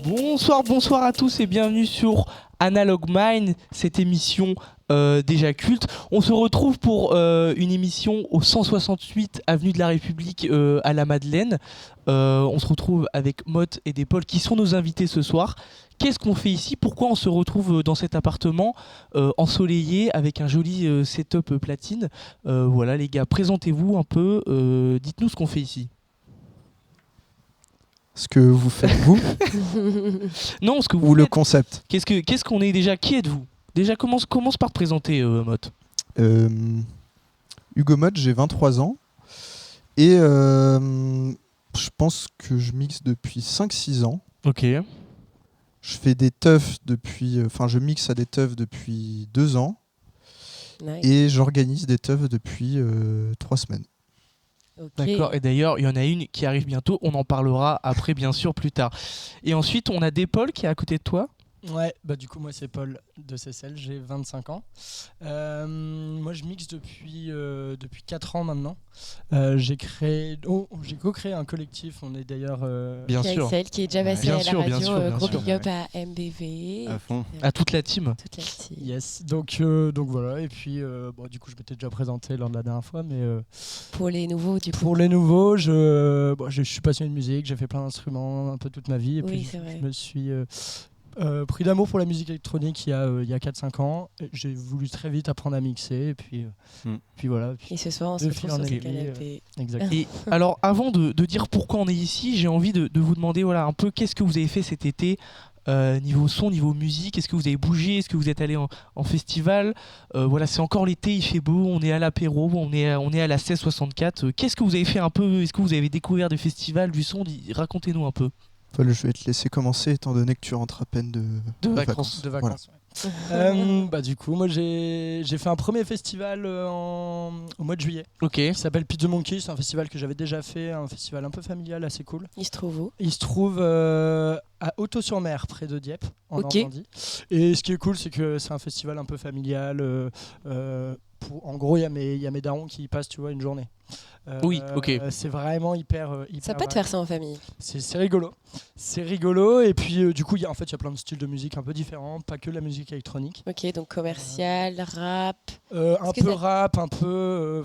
Bonsoir à tous et bienvenue sur Analog Mind, cette émission déjà culte. On se retrouve pour une émission au 168 avenue de la République à la Madeleine. On se retrouve avec Mott et Despol qui sont nos invités ce soir. Qu'est-ce qu'on fait ici? Pourquoi on se retrouve dans cet appartement ensoleillé avec un joli setup platine? Voilà les gars, présentez-vous un peu, dites-nous ce qu'on fait ici. Ce que vous faites vous Non, ce que vous ou faites. le concept. Qu'est-ce qu'on est déjà? Qui êtes-vous? Déjà, commence par te présenter, Mott. Hugo Mott, j'ai 23 ans et je pense que je mixe depuis 5-6 ans. Ok. Je fais des teufs je mixe à des teufs depuis 2 ans. Nice. Et j'organise des teufs depuis 3 semaines. Okay. D'accord, et d'ailleurs, il y en a une qui arrive bientôt, on en parlera après, bien sûr, plus tard. Et ensuite, on a Despol qui est à côté de toi. Ouais, bah du coup moi c'est Paul de CCL, j'ai 25 ans. Moi je mixe depuis 4 ans maintenant. J'ai co-créé un collectif, on est d'ailleurs... Bien sûr. Celle qui est déjà passée Bien à la sûr, bien radio, sûr, bien gros sûr. big up à MBV. À fond. À toute la team. Toute la team. Yes, donc voilà, et puis du coup je m'étais déjà présenté lors de la dernière fois, mais Pour les nouveaux, du coup. pour les nouveaux, je suis passionné de musique, j'ai fait plein d'instruments un peu toute ma vie, et Oui, puis c'est vrai. je me suis... pris d'amour pour la musique électronique il y a 4-5 ans. J'ai voulu très vite apprendre à mixer et puis voilà. Et ce soir, on se De retrouve fil en sur ce aiguille, canapé. Exact. Et alors, avant de dire pourquoi on est ici, j'ai envie de vous demander voilà, un peu qu'est-ce que vous avez fait cet été niveau son, niveau musique. Est-ce que vous avez bougé? Est-ce que vous êtes allé en festival? Voilà, c'est encore l'été, il fait beau, on est à l'apéro, on est à la 1664. Qu'est-ce que vous avez fait un peu? Est-ce que vous avez découvert des festivals, du son? Racontez-nous un peu. Paul, je vais te laisser commencer étant donné que tu rentres à peine de vacances. De Voilà. vacances. Ouais. Du coup, moi j'ai fait un premier festival au mois de juillet Ok. qui s'appelle Pizza Monkey. C'est un festival que j'avais déjà fait, un festival un peu familial, assez cool. Il se trouve où? Il se trouve à Auto-sur-Mer, près de Dieppe, en Ok. Normandie. Et ce qui est cool, c'est que c'est un festival un peu familial. En gros, il y a mes darons qui y passent, tu vois, une journée. Oui, ok. C'est vraiment hyper Ça peut te faire ça en famille. C'est rigolo. C'est rigolo. Et puis, du coup, il y a plein de styles de musique un peu différents, pas que la musique électronique. Ok, donc commercial, rap, Un que peu ça- rap, un peu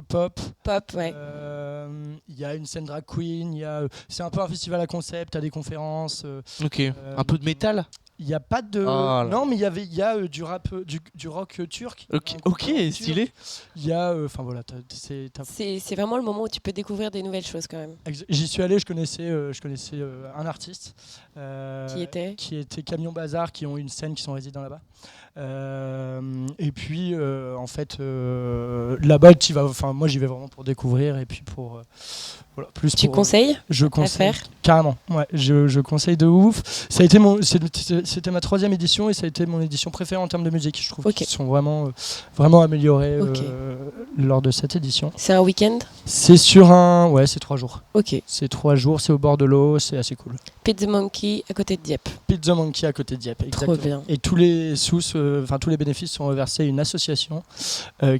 pop. pop, ouais. Il y a une scène drag queen. C'est un peu un festival à concept, à des conférences. Ok. Un peu de métal? Il n'y a pas de. Oh là. Non, mais il y a du rap, du rock turc. Ok, Un groupe ok, de rock turc. stylé. Il y a. Enfin voilà, C'est vraiment le moment où tu peux découvrir des nouvelles choses quand même. j'y suis allé, je connaissais un artiste. Qui était Camion Bazar, qui ont une scène, qui sont résidents là-bas. Et puis, en fait, là-bas, moi j'y vais vraiment pour découvrir et puis pour. Voilà, plus Tu pour, conseilles Je à conseille. faire? Carrément, ouais, je conseille de ouf. C'était ma 3e édition et ça a été mon édition préférée en termes de musique. Je trouve Ok. qu'ils sont vraiment, vraiment améliorés Ok. lors de cette édition. C'est un week-end? C'est c'est 3 jours. Ok. C'est 3 jours, c'est au bord de l'eau, c'est assez cool. Pizza Monkey à côté de Dieppe. Pizza Monkey à côté de Dieppe, exactement. Trop bien. Et tous les tous les bénéfices sont reversés à une association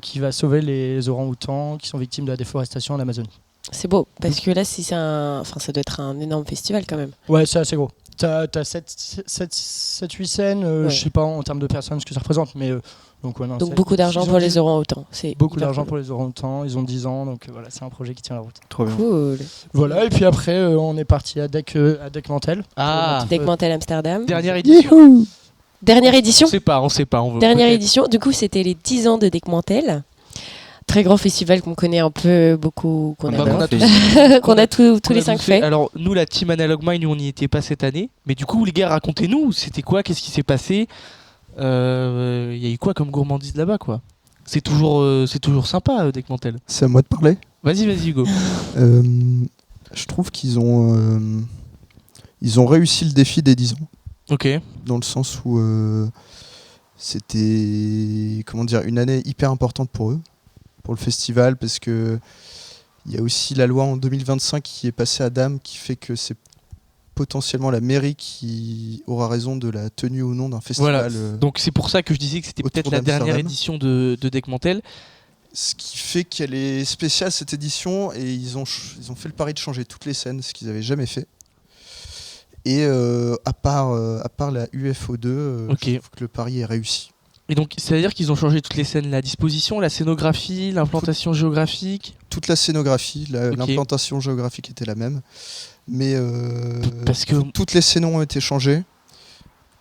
qui va sauver les orang-outans qui sont victimes de la déforestation en Amazonie. C'est beau, parce que là, si c'est ça doit être un énorme festival quand même. Ouais, c'est assez gros. T'as 7-8 scènes, Ouais. je sais pas en termes de personnes ce que ça représente, mais donc ouais, non, Donc c'est- beaucoup d'argent ils ont pour dit- les orang-outans. C'est Beaucoup hyper d'argent cool. pour les orang-outans, ils ont 10 ans, donc voilà, c'est un projet qui tient la route. Trop bien. Cool. Voilà, et puis après, on est parti à Deckmantel. Ah, Deckmantel Amsterdam. dernière édition. Youhou. Dernière édition. On sait pas. On veut Dernière peut-être. édition. Du coup, c'était les 10 ans de Deckmantel. Très grand festival qu'on connaît un peu beaucoup, qu'on Bah, adore. qu'on a tous- qu'on a tous qu'on les a 5 tous faits. Alors, nous, la team Analog Mind, on n'y était pas cette année. Mais du coup, les gars, racontez-nous, c'était quoi? Qu'est-ce qui s'est passé? Il y a eu quoi comme gourmandise là-bas, quoi? C'est toujours sympa, Deckmantel. C'est à moi de parler. Vas-y, Hugo. Je trouve qu'ils ont réussi le défi des 10 ans. Ok. Dans le sens où c'était une année hyper importante pour eux, pour le festival, parce que il y a aussi la loi en 2025 qui est passée à Dame qui fait que c'est potentiellement la mairie qui aura raison de la tenue ou non d'un Voilà. festival. Donc, c'est pour ça que je disais que c'était autour peut-être la dernière d'Amsterdam. édition de Deckmantel. Ce qui fait qu'elle est spéciale cette édition et ils ont fait le pari de changer toutes les scènes, ce qu'ils n'avaient jamais fait. Et à part la UFO2, Ok. je trouve que le pari est réussi. Et donc, c'est-à-dire qu'ils ont changé toutes les scènes, la disposition, la scénographie, l'implantation géographique. Toute la scénographie, Ok. l'implantation géographique était la même. Mais Parce que. toutes les scènes ont été changées.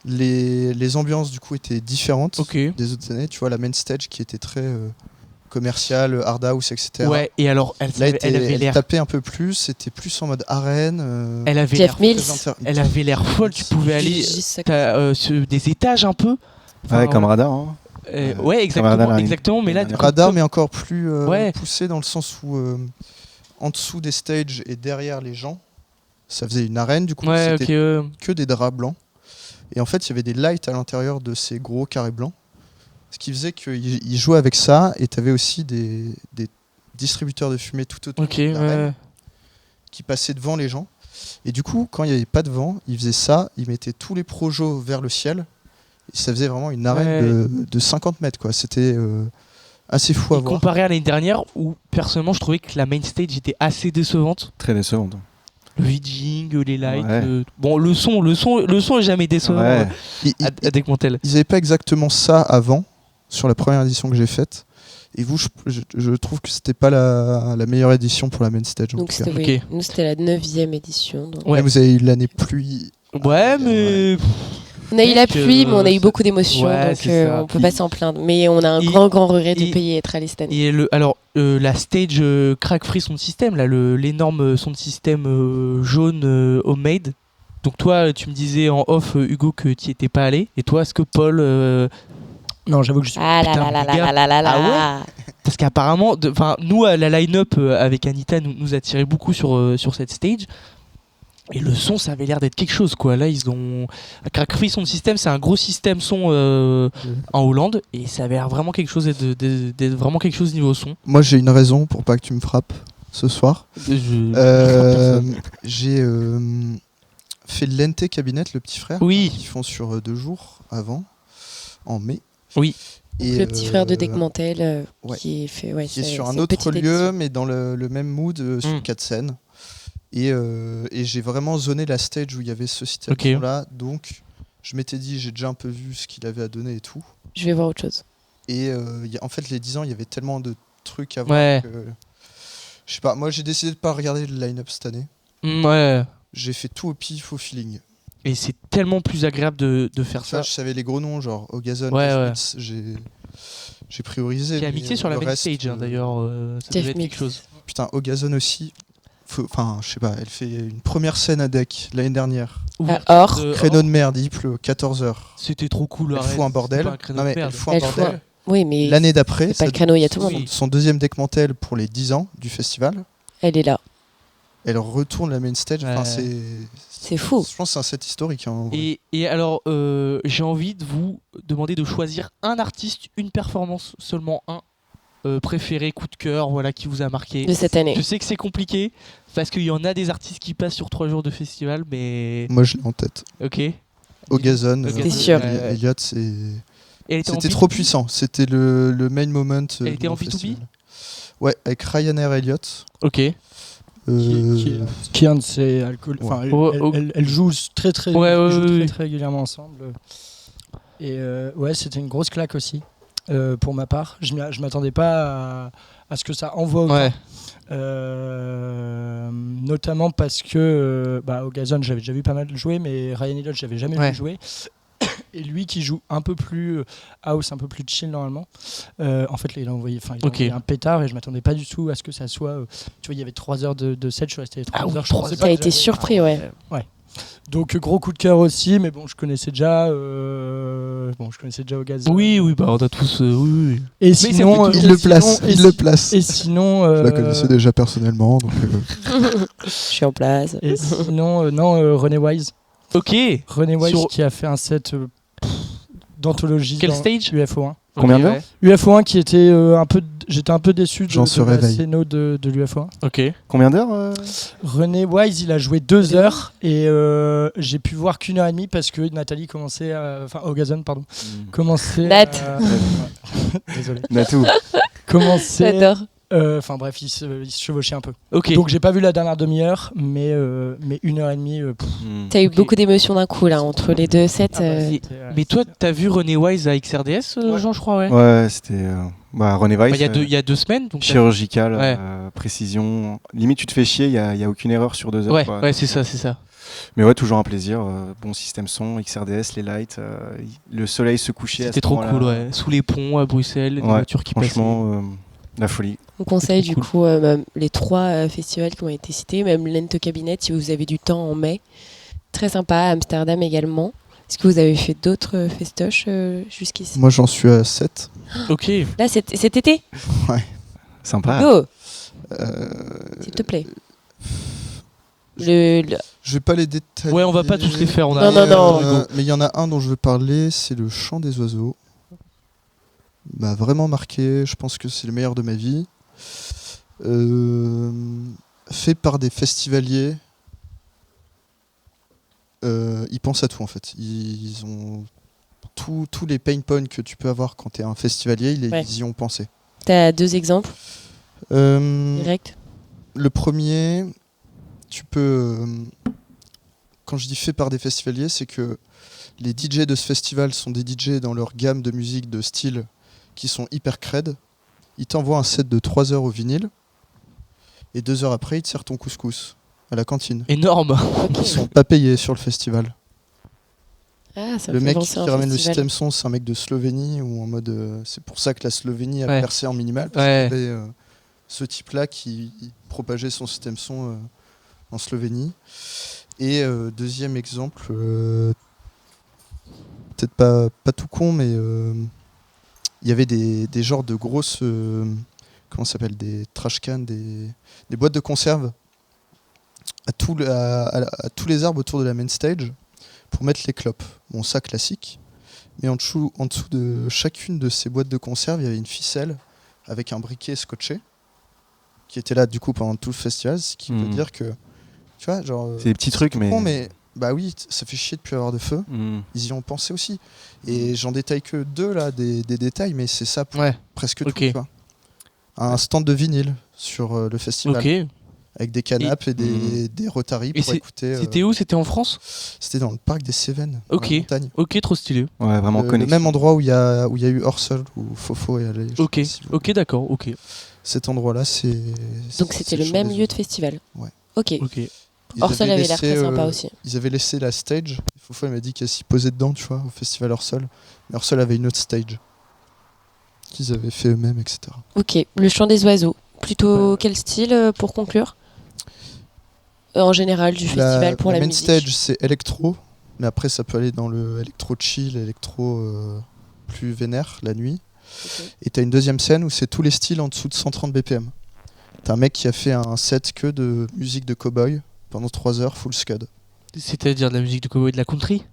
Les ambiances, du coup, étaient différentes Ok. des autres années. Tu vois, la main stage qui était très commerciale, hard house, etc. Ouais, et alors, Là, elle avait elle l'air. tapait un peu plus. C'était plus en mode arène. Elle avait Jeff l'air. Mills. Elle avait l'air folle. Tu pouvais aller. Juste T'as des étages un peu. Enfin, Ouais, comme radar. Hein. ouais, exactement, Radar, la- exactement. Mais là, la- Radar, mais encore plus Ouais. poussé dans le sens où en dessous des stages et derrière les gens, ça faisait une arène. Du coup, ouais, c'était ok. que des draps blancs. Et en fait, il y avait des lights à l'intérieur de ces gros carrés blancs. Ce qui faisait qu'ils jouaient avec ça. Et tu avais aussi des distributeurs de fumée tout autour Ok, de l'arène ouais. qui passaient devant les gens. Et du coup, quand il n'y avait pas de vent, ils faisaient ça. Ils mettaient tous les projos vers le ciel. Et ça faisait vraiment une arène de 50 mètres, quoi. C'était assez fou à Et voir. comparé à l'année dernière, où personnellement, je trouvais que la main stage était assez décevante. Très décevante. Le VJing, les lights. Ouais. Bon, le son est jamais décevant Ouais. Ils à Deckmantel. n'avaient pas exactement ça avant, sur la première édition que j'ai faite. Et vous, je trouve que c'était pas la meilleure édition pour la main stage. En Donc tout cas. c'était, Ok. oui. Nous, c'était la 9e édition. Donc. Ouais. Là, vous avez eu l'année pluie. Ouais, mais. On a eu la Donc, pluie, mais on a eu beaucoup d'émotions, ouais, donc c'est ça. on peut pas s'en plaindre. Mais on a un Et- grand regret de et- payer être allé cette année. Et la stage Crack Free Sound System, là, l'énorme sound system jaune homemade. Donc toi, tu me disais en off, Hugo, que tu n'y étais pas allé. Et toi, est-ce que Paul... Non, j'avoue que je suis. Ah là Putain, là là les là gars. là là là Ah là. Parce qu'apparemment, nous, la line-up avec Anita nous attirait beaucoup sur cette stage. Et le son, ça avait l'air d'être quelque chose, quoi. Là, ils ont... Crack Free Sound System, c'est un gros système son en Hollande. Et ça avait l'air vraiment quelque chose d'être vraiment quelque chose niveau son. Moi, j'ai une raison pour pas que tu me frappes ce soir. J'ai fait l'Ente Cabinet, le petit frère, Oui. qu'ils font sur 2 jours avant, en mai. Oui. Et, Le petit frère de Deckmantel ouais. qui est fait, ouais, qui est c'est- sur c'est un une autre petite lieu, édition. mais dans le même mood, sur Mm. 4 scènes. Et j'ai vraiment zoné la stage où il y avait ce système là. Donc, je m'étais dit, j'ai déjà un peu vu ce qu'il avait à donner et tout. Je vais voir autre chose. Et en fait, les 10 ans, il y avait tellement de trucs à voir Ouais. que... Je sais pas, moi j'ai décidé de pas regarder le line-up cette année. Ouais. J'ai fait tout au pif, au feeling. Et c'est tellement plus agréable de faire Ça, ça. je savais les gros noms, genre Ogazon, Ouais, ouais. j'ai priorisé. Qui a mais, mixé sur la le main reste, stage, hein, d'ailleurs. Ça Jeff devait être Mills. quelque chose. Putain, Ogazon aussi. Enfin, je sais pas, elle fait une première scène à deck l'année dernière. Or. Créneau de merde, il pleut, 14h. C'était trop cool. Elle arrête, fout un c'est bordel. pas un créneau Non, de mais merde. elle fout un Elle fout bordel. un- Oui, mais L'année d'après, c'est pas le créneau, il y a tout le oui. monde. son deuxième Deckmantel pour les 10 ans du festival. Elle est là. Elle retourne la main stage. Enfin, Ouais. C'est fou. Je pense que c'est un set historique. Hein, en vrai. Et alors, j'ai envie de vous demander de choisir un artiste, une performance, seulement un préféré, coup de cœur, voilà, qui vous a marqué. De cette année. Je sais que c'est compliqué parce qu'il y en a des artistes qui passent sur 3 jours de festival, mais Moi, je l'ai en tête. ok. Et Ogazon, T'es sûr. Elliot, c'est... elle était en C'était B2B? trop puissant. C'était le main moment. Elle était de en mon B2B? festival. Ouais, avec Ryanair Elliott. Ok. Qui est un de ses alcools. Ouais. Enfin, Ouais, elle joue très très, Ouais, ils ouais, jouent ouais, très régulièrement ensemble. Et ouais, c'était une grosse claque aussi pour ma part. Je m'attendais pas à ce que ça envoie autant. Ouais. Notamment parce que Ogazon, j'avais déjà vu pas mal jouer, mais Ryan Elliott, j'avais jamais Ouais. vu jouer. Et lui qui joue un peu plus house, un peu plus chill normalement. En fait, là, il a envoyé un pétard et je m'attendais pas du tout à ce que ça soit. Tu vois, il y avait 3 heures de set, je suis resté 3 Ah oui, heures. Je 3 pensais heures. pas T'as que été j'allais- surpris, ouais. Donc gros coup de cœur aussi, mais bon, je connaissais déjà. Ogazon. Oui, bah on a tous. Oui, oui. Et c'est sinon, plutôt- Il le place. Il le place. Et sinon, Je la connaissais déjà personnellement. Donc, Je suis en place. Et sinon, René Wise. Ok. René Wise Sur- qui a fait un set d'anthologie Quel dans stage UFO1. Combien Ok, d'heures ouais. UFO1 qui était j'étais un peu déçu J'en de se la réveille. scéno de l'UFO1. Ok. Combien d'heures René Wise, il a joué 2 heures et j'ai pu voir qu'1 heure et demie parce que Nathalie commençait enfin Ogazon pardon commençait Nat. désolé Natou. commençait J'adore. Enfin bref, ils se chevauchaient un peu. Ok. Donc j'ai pas vu la dernière demi-heure, mais 1h30. T'as eu Ok. beaucoup d'émotions d'un coup là entre les deux sets. Mais toi, t'as vu René Wise à XRDS, Ouais. Jean, je crois, ouais. Ouais, c'était René Bah, Weiss. il y a 2 semaines. Donc Chirurgical, Ouais. précision. Limite, tu te fais chier, il y a aucune erreur sur 2 heures. Ouais, quoi. ouais, c'est ça. Mais ouais, toujours un plaisir. Bon système son, XRDS, les lights, le soleil se couchait. C'était trop cool, ouais. Sous les ponts à Bruxelles, les Ouais, voitures qui passaient. franchement, la folie. On conseille trop du coup même les 3 festivals qui ont été cités, même l'Ente Cabinet si vous avez du temps en mai. Très sympa, à Amsterdam également. Est-ce que vous avez fait d'autres festoches jusqu'ici? Moi, j'en suis à 7. Ok. Là, cet été Sympa. Go, Euh, s'il te plaît. Le- Je vais pas les détailler. Ouais, on va pas tous les faire. On a Non. Mais il y en a un dont je veux parler, c'est le chant des oiseaux. Il m'a vraiment marqué. Je pense que c'est le meilleur de ma vie. Fait par des festivaliers. Ils pensent à tout en fait. Ils ont tous les pain points que tu peux avoir quand tu es un festivalier, Ouais. ils y ont pensé. T'as 2 exemples Euh, directs? Le premier, tu peux. Quand je dis fait par des festivaliers, c'est que les DJ de ce festival sont des DJ dans leur gamme de musique de style qui sont hyper cred. Ils t'envoient un set de 3 heures au vinyle et 2 heures après, ils te servent ton couscous à la cantine. énorme. Ils sont pas payés sur le festival. Ah, ça me Le fait mec penser qui à un ramène le festival. système son, c'est un mec de Slovénie ou en mode. C'est pour ça que la Slovénie a Ouais. percé en minimal. Parce Ouais. qu'il y avait ce type-là qui propageait son système son en Slovénie. Et deuxième exemple, peut-être pas tout con, mais il y avait des genres de grosses. Comment ça s'appelle? Des trash cans, des boîtes de conserve à tous les arbres autour de la main stage pour mettre les clopes. Bon, ça classique. Mais en dessous de chacune de ces boîtes de conserve, il y avait une ficelle avec un briquet scotché qui était là du coup pendant tout le festival, ce qui veut dire que, tu vois, genre. C'est des petits trucs, tout mais. con, mais bah oui, ça fait chier de plus avoir de feu. Ils y ont pensé aussi. Et j'en détaille que 2 là, des détails, mais c'est ça pour Ouais. presque Ok. tout. Tu vois. Un stand de vinyle sur le festival. Ok. Avec des canapes et des Rotary Et pour écouter. C'était où? C'était en France? C'était dans le parc des Cévennes, Ok. dans la montagne. Ok, trop stylé. Ouais, vraiment Le connexion. même endroit où il y a eu Orsol, où Fofo est allé. je sais Ok. pas si vous- Ok, d'accord. Ok. Cet endroit-là, c'est. Donc c'était le même lieu de festival. Ouais. Ok. Ok. Ils Orsol avaient avait l'air très laissé, sympa aussi. Ils avaient laissé la stage. Fofo il m'a dit qu'elle s'y posait dedans, tu vois, au festival Orsol. Mais Orsol avait une autre stage qu'ils avaient fait eux-mêmes, etc. Ok. Le chant des oiseaux. Plutôt quel style pour conclure? En général du festival pour la main musique. stage, c'est électro, mais après ça peut aller dans le électro chill, électro plus vénère la nuit. Ok. Et t'as une deuxième scène où c'est tous les styles en dessous de 130 BPM. T'as un mec qui a fait un set que de musique de cowboy pendant 3 heures, full scud. C'est-à-dire de la musique de cowboy, de la country?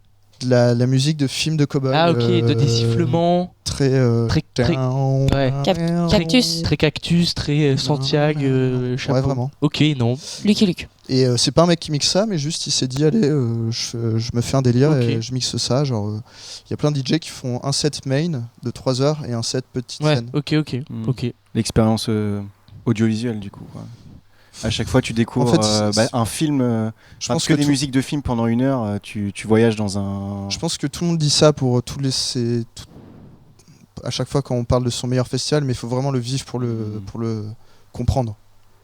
De la musique de film de cowboy. Ah, ok. De des sifflements. Très. Très- ouais. Cactus. Très cactus, très Santiago, chapeau. Ouais, vraiment. Ok, non. Lucky Luke. Et c'est pas un mec qui mixe ça, mais juste il s'est dit allez, je me fais un délire Ok. et je mixe ça. Genre, il y a plein de DJ qui font un set main de 3 heures et un set petite Ouais, scène. ok. Ok. L'expérience audiovisuelle, du coup. Quoi. À chaque fois, tu découvres En fait, un film. Je Enfin, pense que des tout- musiques de film pendant 1 heure, tu voyages dans un. Je pense que tout le monde dit ça pour à chaque fois quand on parle de son meilleur festival, mais il faut vraiment le vivre pour le comprendre.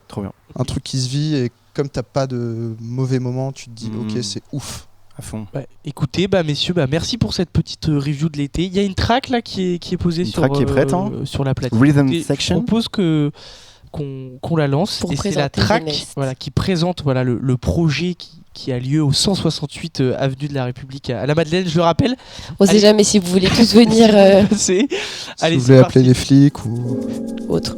Trop bien. Un truc qui se vit et comme t'as pas de mauvais moments, tu te dis Mm. ok, c'est ouf. À fond. Bah, écoutez, messieurs, merci pour cette petite review de l'été. Il y a une track là qui est posée Une sur, track qui est prête, hein. sur la platine. Rhythm Écoutez, section. Je propose qu'on la lance. Pour et c'est la présenter track The Next. qui présente le projet qui a lieu au 168 avenue de la République à la Madeleine, je le rappelle. On sait Allez. jamais si vous voulez tous venir C'est- Si Allez, vous c'est voulez parti. appeler les flics ou autre.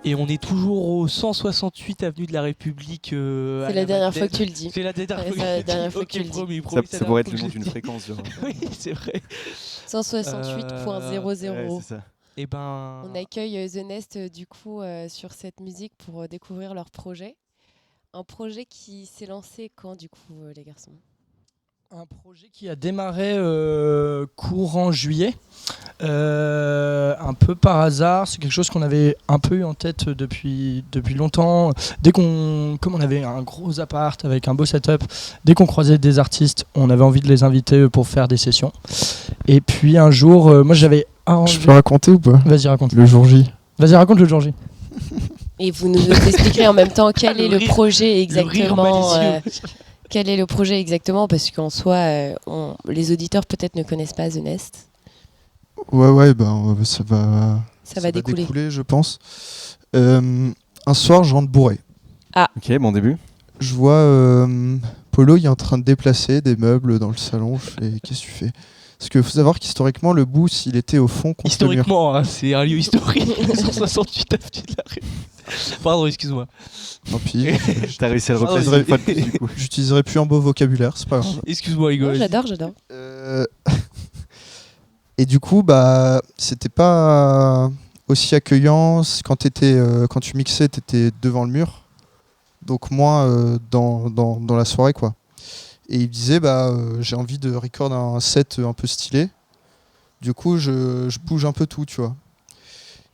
Et on est toujours au 168 avenue de la République. C'est la dernière fois que tu le dis. C'est la dernière Ouais, fois c'est la dernière que fois je que tu le dis. promis, Ça, promis, c'est ça la pourrait dernière être le fois nom que je d'une le fréquence. Genre. dis. Oui, c'est vrai. 168.00. Ouais, c'est ça. Et ben. On accueille The Nest du coup sur cette musique pour découvrir leur projet. Un projet qui s'est lancé quand du coup les garçons? Un projet qui a démarré courant juillet, un peu par hasard. C'est quelque chose qu'on avait un peu eu en tête depuis longtemps. Comme on avait un gros appart avec un beau setup, dès qu'on croisait des artistes, on avait envie de les inviter pour faire des sessions. Et puis un jour, moi j'avais arrangé... Je peux raconter ou pas? Vas-y, raconte. Le jour J. Vas-y, raconte le jour J. Et vous nous expliquerez en même temps quel est le rire- projet Le rire exactement. malicieux. Quel est le projet exactement? Parce qu'en soi, les auditeurs peut-être ne connaissent pas The Nest. Ouais, ben ça va. Ça va découler. Je pense. Un soir, je rentre bourré. Ok, bon début. Je vois Polo, il est en train de déplacer des meubles dans le salon. Je fais, qu'est-ce que tu fais? Parce qu'il faut savoir qu'historiquement, le booth, il était au fond contre le mur. Historiquement, hein, c'est un lieu historique. 168 avenue de la République. Pardon, excuse-moi. Tant pis. T'as réussi à le Pardon, replacer une fois de plus, du coup. J'utiliserai plus un beau vocabulaire, c'est pas grave. Excuse-moi, Hugo. Non, vas-y. j'adore. Et du coup, bah, c'était pas aussi accueillant quand tu mixais, t'étais devant le mur. Donc moins dans la soirée, quoi. Et il me disait, j'ai envie de record un set un peu stylé. Du coup, je bouge un peu tout, tu vois.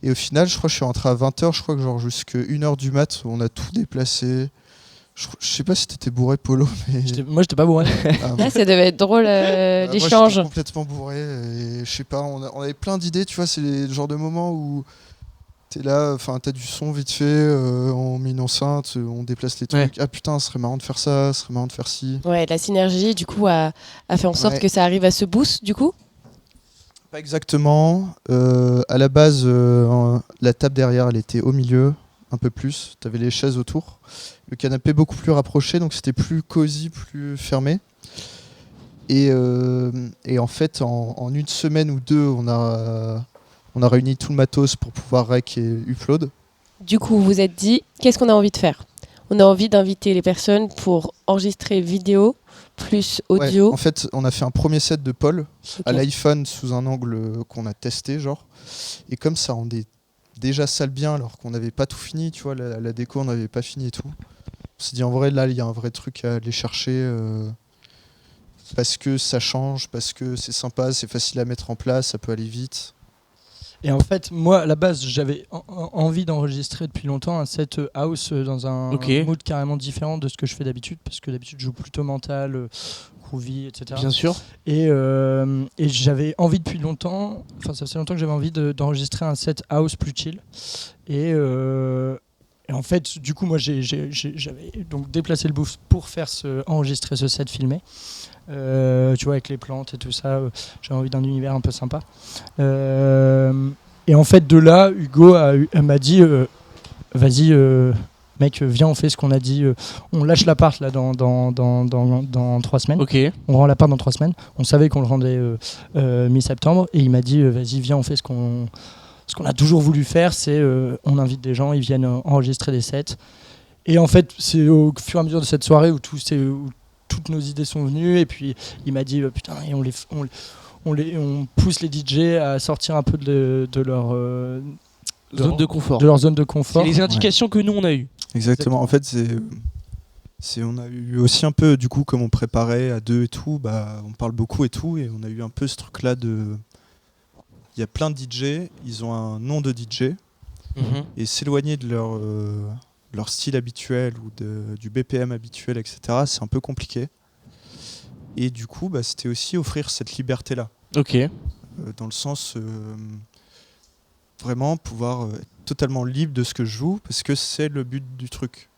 Et au final, je crois que je suis rentré à 20h, je crois que genre jusqu'à 1h du mat, on a tout déplacé. Je sais pas si t'étais bourré, Polo, mais... Moi, j'étais pas bourré. Ah, Là, ça devait être drôle moi, l'échange. j'étais complètement bourré et je sais pas, on avait plein d'idées, tu vois, c'est le genre de moment où t'es là, enfin t'as du son vite fait, on met une enceinte, on déplace les trucs. Ouais. Ah putain, ce serait marrant de faire ça, ce serait marrant de faire ci. Ouais, la synergie du coup a fait en sorte Ouais. que ça arrive à ce boost du coup. Pas exactement. À la base, la table derrière, elle était au milieu, un peu plus. T'avais les chaises autour. Le canapé beaucoup plus rapproché, donc c'était plus cosy, plus fermé. Et en fait, en une semaine ou deux, on a réuni tout le matos pour pouvoir rec et upload. Du coup, vous vous êtes dit, qu'est-ce qu'on a envie de faire? On a envie d'inviter les personnes pour enregistrer vidéo plus audio. Ouais, en fait, on a fait un premier set de Paul Ok. à l'iPhone sous un angle qu'on a testé, genre. Et comme ça rendait déjà ça le bien, alors qu'on n'avait pas tout fini, tu vois, la déco, on n'avait pas fini et tout. On s'est dit, en vrai, là, il y a un vrai truc à aller chercher. Parce que ça change, parce que c'est sympa, c'est facile à mettre en place, ça peut aller vite. Et en fait, moi, à la base, j'avais envie d'enregistrer depuis longtemps un set house dans un Ok. mood carrément différent de ce que je fais d'habitude, parce que d'habitude, je joue plutôt mental, groovy, etc. Bien sûr. Et j'avais envie depuis longtemps, enfin ça faisait longtemps que j'avais envie d'enregistrer un set house plus chill. Et en fait, du coup, moi, j'avais donc déplacé le booth pour enregistrer ce set filmé. Tu vois, avec les plantes et tout ça, j'avais envie d'un univers un peu sympa. Et en fait, de là, Hugo m'a dit vas-y, mec, viens, on fait ce qu'on a dit. On lâche l'appart là dans 3 semaines. Ok. On rend l'appart dans 3 semaines. On savait qu'on le rendait mi-septembre. Et il m'a dit vas-y, viens, on fait ce qu'on a toujours voulu faire, c'est on invite des gens, ils viennent enregistrer des sets. Et en fait, c'est au fur et à mesure de cette soirée où toutes nos idées sont venues. Et puis, il m'a dit putain, et on pousse les DJ à sortir un peu de leur Zone de confort. de leur zone de C'est confort. les indications que nous on a eues. Exactement. En fait, on a eu aussi un peu, du coup, comme on préparait à deux et tout, on parle beaucoup et tout, et on a eu un peu ce truc-là de... Il y a plein de DJ, ils ont un nom de DJ, et s'éloigner de leur style habituel ou du BPM habituel, etc., c'est un peu compliqué. Et du coup, c'était aussi offrir cette liberté-là. Ok. Dans le sens, vraiment pouvoir être totalement libre de ce que je joue, parce que c'est le but du truc.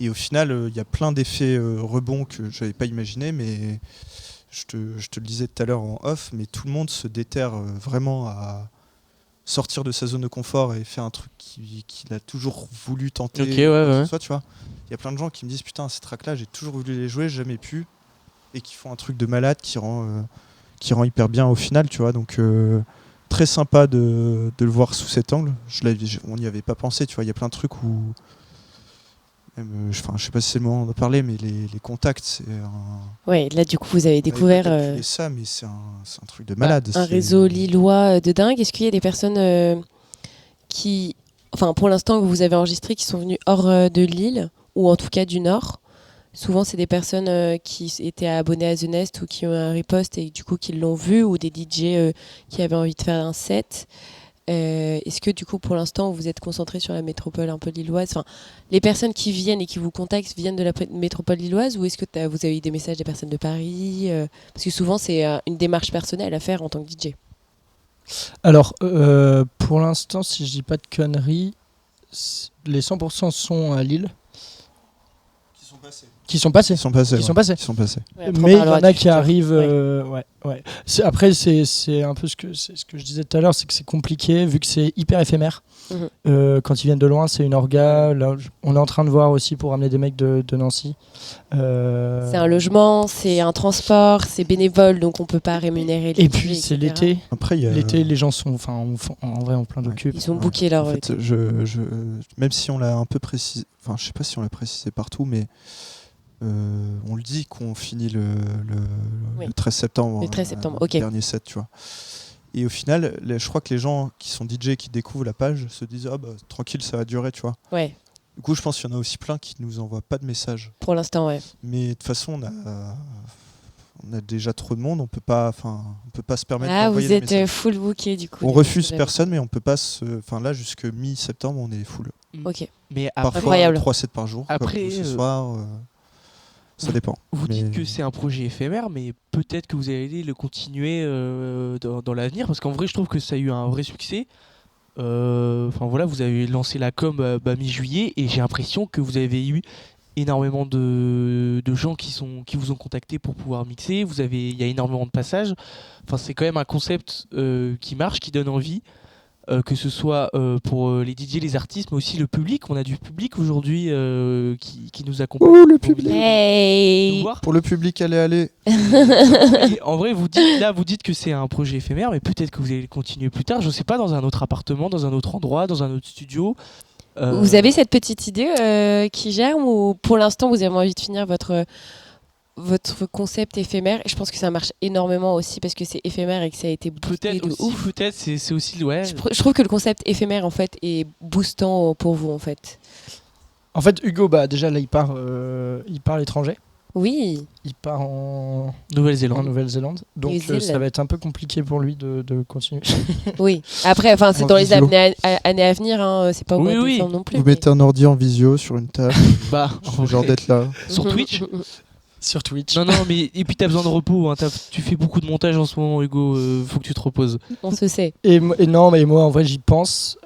Et au final, il y a plein d'effets rebonds que je n'avais pas imaginé, mais je te le disais tout à l'heure en off, mais tout le monde se déterre vraiment à sortir de sa zone de confort et faire un truc qu'il a toujours voulu tenter. Ok, ouais. Tu vois, il y a plein de gens qui me disent putain, ces tracks-là, j'ai toujours voulu les jouer, jamais pu, et qui font un truc de malade qui rend hyper bien au final, tu vois. Donc très sympa de le voir sous cet angle. On n'y avait pas pensé, tu vois. Il y a plein de trucs où. Même, je sais pas si c'est le moment d'en parler, mais les contacts, c'est un. Ouais, là du coup vous avez découvert Ça, mais c'est un truc de malade. un réseau lillois de dingue. Est-ce qu'il y a des personnes qui, enfin pour l'instant que vous avez enregistré, qui sont venues hors de Lille ou en tout cas du Nord? Souvent c'est des personnes qui étaient abonnées à The Nest ou qui ont un repost et du coup qui l'ont vu, ou des DJ qui avaient envie de faire un set. Est-ce que du coup pour l'instant vous êtes concentré sur la métropole un peu lilloise, enfin, les personnes qui viennent et qui vous contactent viennent de la métropole lilloise, ou est-ce que vous avez eu des messages des personnes de Paris, parce que souvent c'est une démarche personnelle à faire en tant que DJ. Alors, pour l'instant, si je dis pas de conneries, les 100% sont à Lille. Qui sont passés. Ouais, Mais il y en a qui arrivent. Ouais. Après, c'est un peu ce que je disais tout à l'heure, c'est que c'est compliqué vu que c'est hyper éphémère. Quand ils viennent de loin, c'est une orga. Là, on est en train de voir aussi pour amener des mecs de Nancy. C'est un logement, c'est un transport, c'est bénévole, donc on peut pas rémunérer les Et puis c'est l'été. Après, l'été, les gens sont, en vrai, en plein d'occup. Ils ont booké leur. En fait, même si on l'a un peu précisé, enfin, je sais pas si on l'a précisé partout, mais. On le dit qu'on finit le 13 septembre. Le 13 septembre, ok. Le dernier set, tu vois. Et au final, je crois que les gens qui sont DJ qui découvrent la page se disent tranquille, ça va durer, tu vois. Ouais. Du coup, je pense qu'il y en a aussi plein qui nous envoient pas de messages. Pour l'instant, ouais. Mais de toute façon, on a déjà trop de monde, on peut pas se permettre d'envoyer vous des êtes messages. full booké du coup. On refuse personne, mais on peut pas là jusque mi-septembre, on est full. Ok. Mais Parfois, incroyable. 3 sets par jour. Après, comme ce soir. Ça dépend. Vous dites que c'est un projet éphémère, mais peut-être que vous allez le continuer dans l'avenir, parce qu'en vrai, je trouve que ça a eu un vrai succès. Enfin voilà, vous avez lancé la com mi-juillet, et j'ai l'impression que vous avez eu énormément de gens qui vous ont contacté pour pouvoir mixer. Il y a énormément de passages. Enfin, c'est quand même un concept qui marche, qui donne envie. Que ce soit pour les DJ, les artistes, mais aussi le public. On a du public aujourd'hui qui nous accompagne. Oh, le public. Hey. Pour le public, allez. Et en vrai, vous dites que c'est un projet éphémère, mais peut-être que vous allez le continuer plus tard. Je ne sais pas, dans un autre appartement, dans un autre endroit, dans un autre studio. Vous avez cette petite idée qui germe, ou pour l'instant vous avez envie de finir votre concept éphémère? Je pense que ça marche énormément aussi parce que c'est éphémère et que ça a été boosté de ouf. Peut-être, c'est aussi ouais. Je trouve que le concept éphémère en fait est boostant pour vous en fait. En fait, Hugo, déjà là, il part à l'étranger. Oui. Il part en Nouvelle-Zélande. Donc ça va être un peu compliqué pour lui de continuer. Oui. Après, c'est dans les années à venir, hein, c'est pas au mois de décembre non plus. Vous mettez un ordi en visio sur une table. Genre d'être là. Sur Twitch. Sur Twitch. Non, mais et puis t'as besoin de repos. Hein, tu fais beaucoup de montage en ce moment, Hugo. Faut que tu te reposes. On se sait. Et non, mais moi en vrai j'y pense.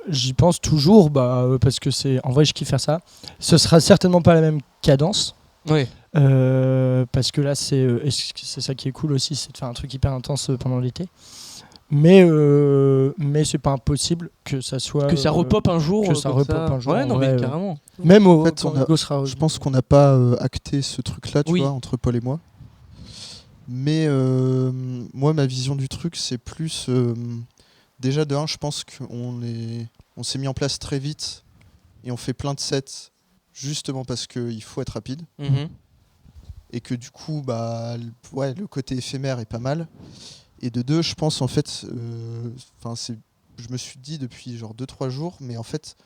J'y pense toujours, parce que en vrai je kiffe faire ça. Ce sera certainement pas la même cadence. Ouais. Parce que là c'est ça qui est cool aussi, c'est de faire un truc hyper intense pendant l'été. Mais c'est pas impossible que ça soit. Que ça repop un jour. Ouais, non, mais carrément. Même en fait, je pense qu'on n'a pas acté ce truc-là, tu vois, entre Paul et moi. Mais moi, ma vision du truc, c'est plus. Déjà, de un, je pense qu'on s'est mis en place très vite et on fait plein de sets justement parce qu'il faut être rapide. Et que du coup, le côté éphémère est pas mal. Et de deux, je pense en fait, je me suis dit depuis genre 2-3 jours, mais en fait,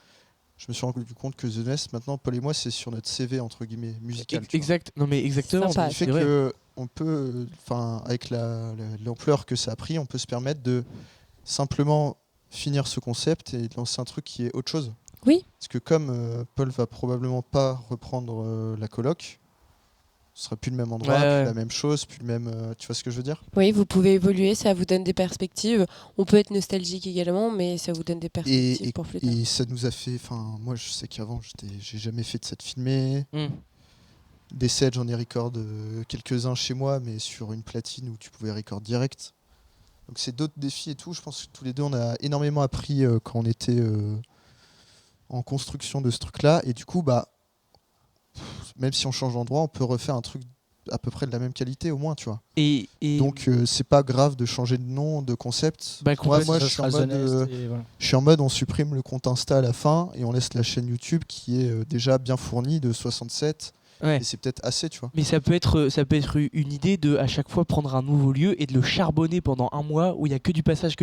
je me suis rendu compte que The Nest, maintenant, Paul et moi, c'est sur notre CV entre guillemets musical. Exact. Non mais exactement. Sympa, Ce qui fait que on peut, avec l'ampleur que ça a pris, on peut se permettre de simplement finir ce concept et de lancer un truc qui est autre chose. Oui. Parce que comme Paul va probablement pas reprendre la coloc. Ce sera plus le même endroit, plus la même chose, plus le même. Tu vois ce que je veux dire ? Oui, vous pouvez évoluer, ça vous donne des perspectives. On peut être nostalgique également, mais ça vous donne des perspectives pour plus tard. Et ça nous a fait. Enfin, moi, je sais qu'avant, j'ai jamais fait de set filmé. Des sets, j'en ai record quelques-uns chez moi, mais sur une platine où tu pouvais record direct. Donc c'est d'autres défis et tout. Je pense que tous les deux, on a énormément appris quand on était en construction de ce truc-là. Et du coup, même si on change d'endroit, on peut refaire un truc à peu près de la même qualité au moins, tu vois. Et Donc c'est pas grave de changer de nom, de concept. Bah, moi, complètement, je suis en mode, je suis en mode on supprime le compte Insta à la fin et on laisse la chaîne YouTube qui est déjà bien fournie de 67. ouais. Et c'est peut-être assez, tu vois. Mais ça peut être une idée de à chaque fois prendre un nouveau lieu et de le charbonner pendant un mois où il y a que du passage,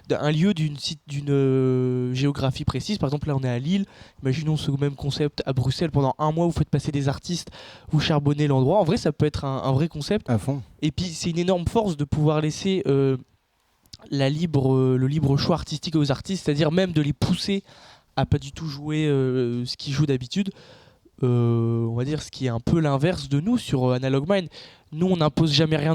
d'un lieu d'une géographie précise. Par exemple, là on est à Lille. Imaginons ce même concept à Bruxelles pendant un mois. Vous faites passer des artistes, vous charbonnez l'endroit. En vrai, ça peut être un vrai concept. À fond. Et puis c'est une énorme force de pouvoir laisser le libre choix artistique aux artistes, c'est-à-dire même de les pousser à pas du tout jouer ce qu'ils jouent d'habitude. On va dire ce qui est un peu l'inverse de nous sur Analog Mind. Nous, on n'impose jamais rien à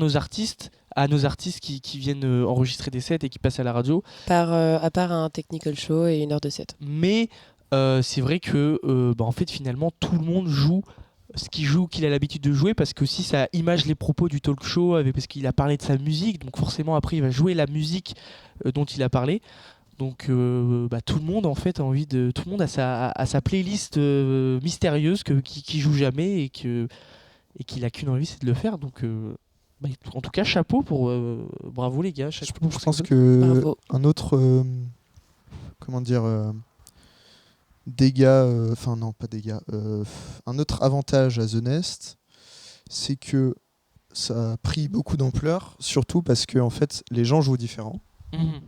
nos artistes qui viennent enregistrer des sets et qui passent à la radio. À part un technical show et 1 heure de set. Mais c'est vrai que en fait, finalement, tout le monde joue ce qu'il a l'habitude de jouer, parce que si ça image les propos du talk show, parce qu'il a parlé de sa musique, donc forcément après il va jouer la musique dont il a parlé. Donc tout le monde en fait a envie de, tout le monde a sa playlist mystérieuse qui joue jamais et qu'il a qu'une envie, c'est de le faire. Donc en tout cas chapeau pour bravo les gars. Je pense que Bravo. un autre dégât, enfin non pas dégât, un autre avantage à The Nest, c'est que ça a pris beaucoup d'ampleur, surtout parce que en fait les gens jouent différents. Mhm.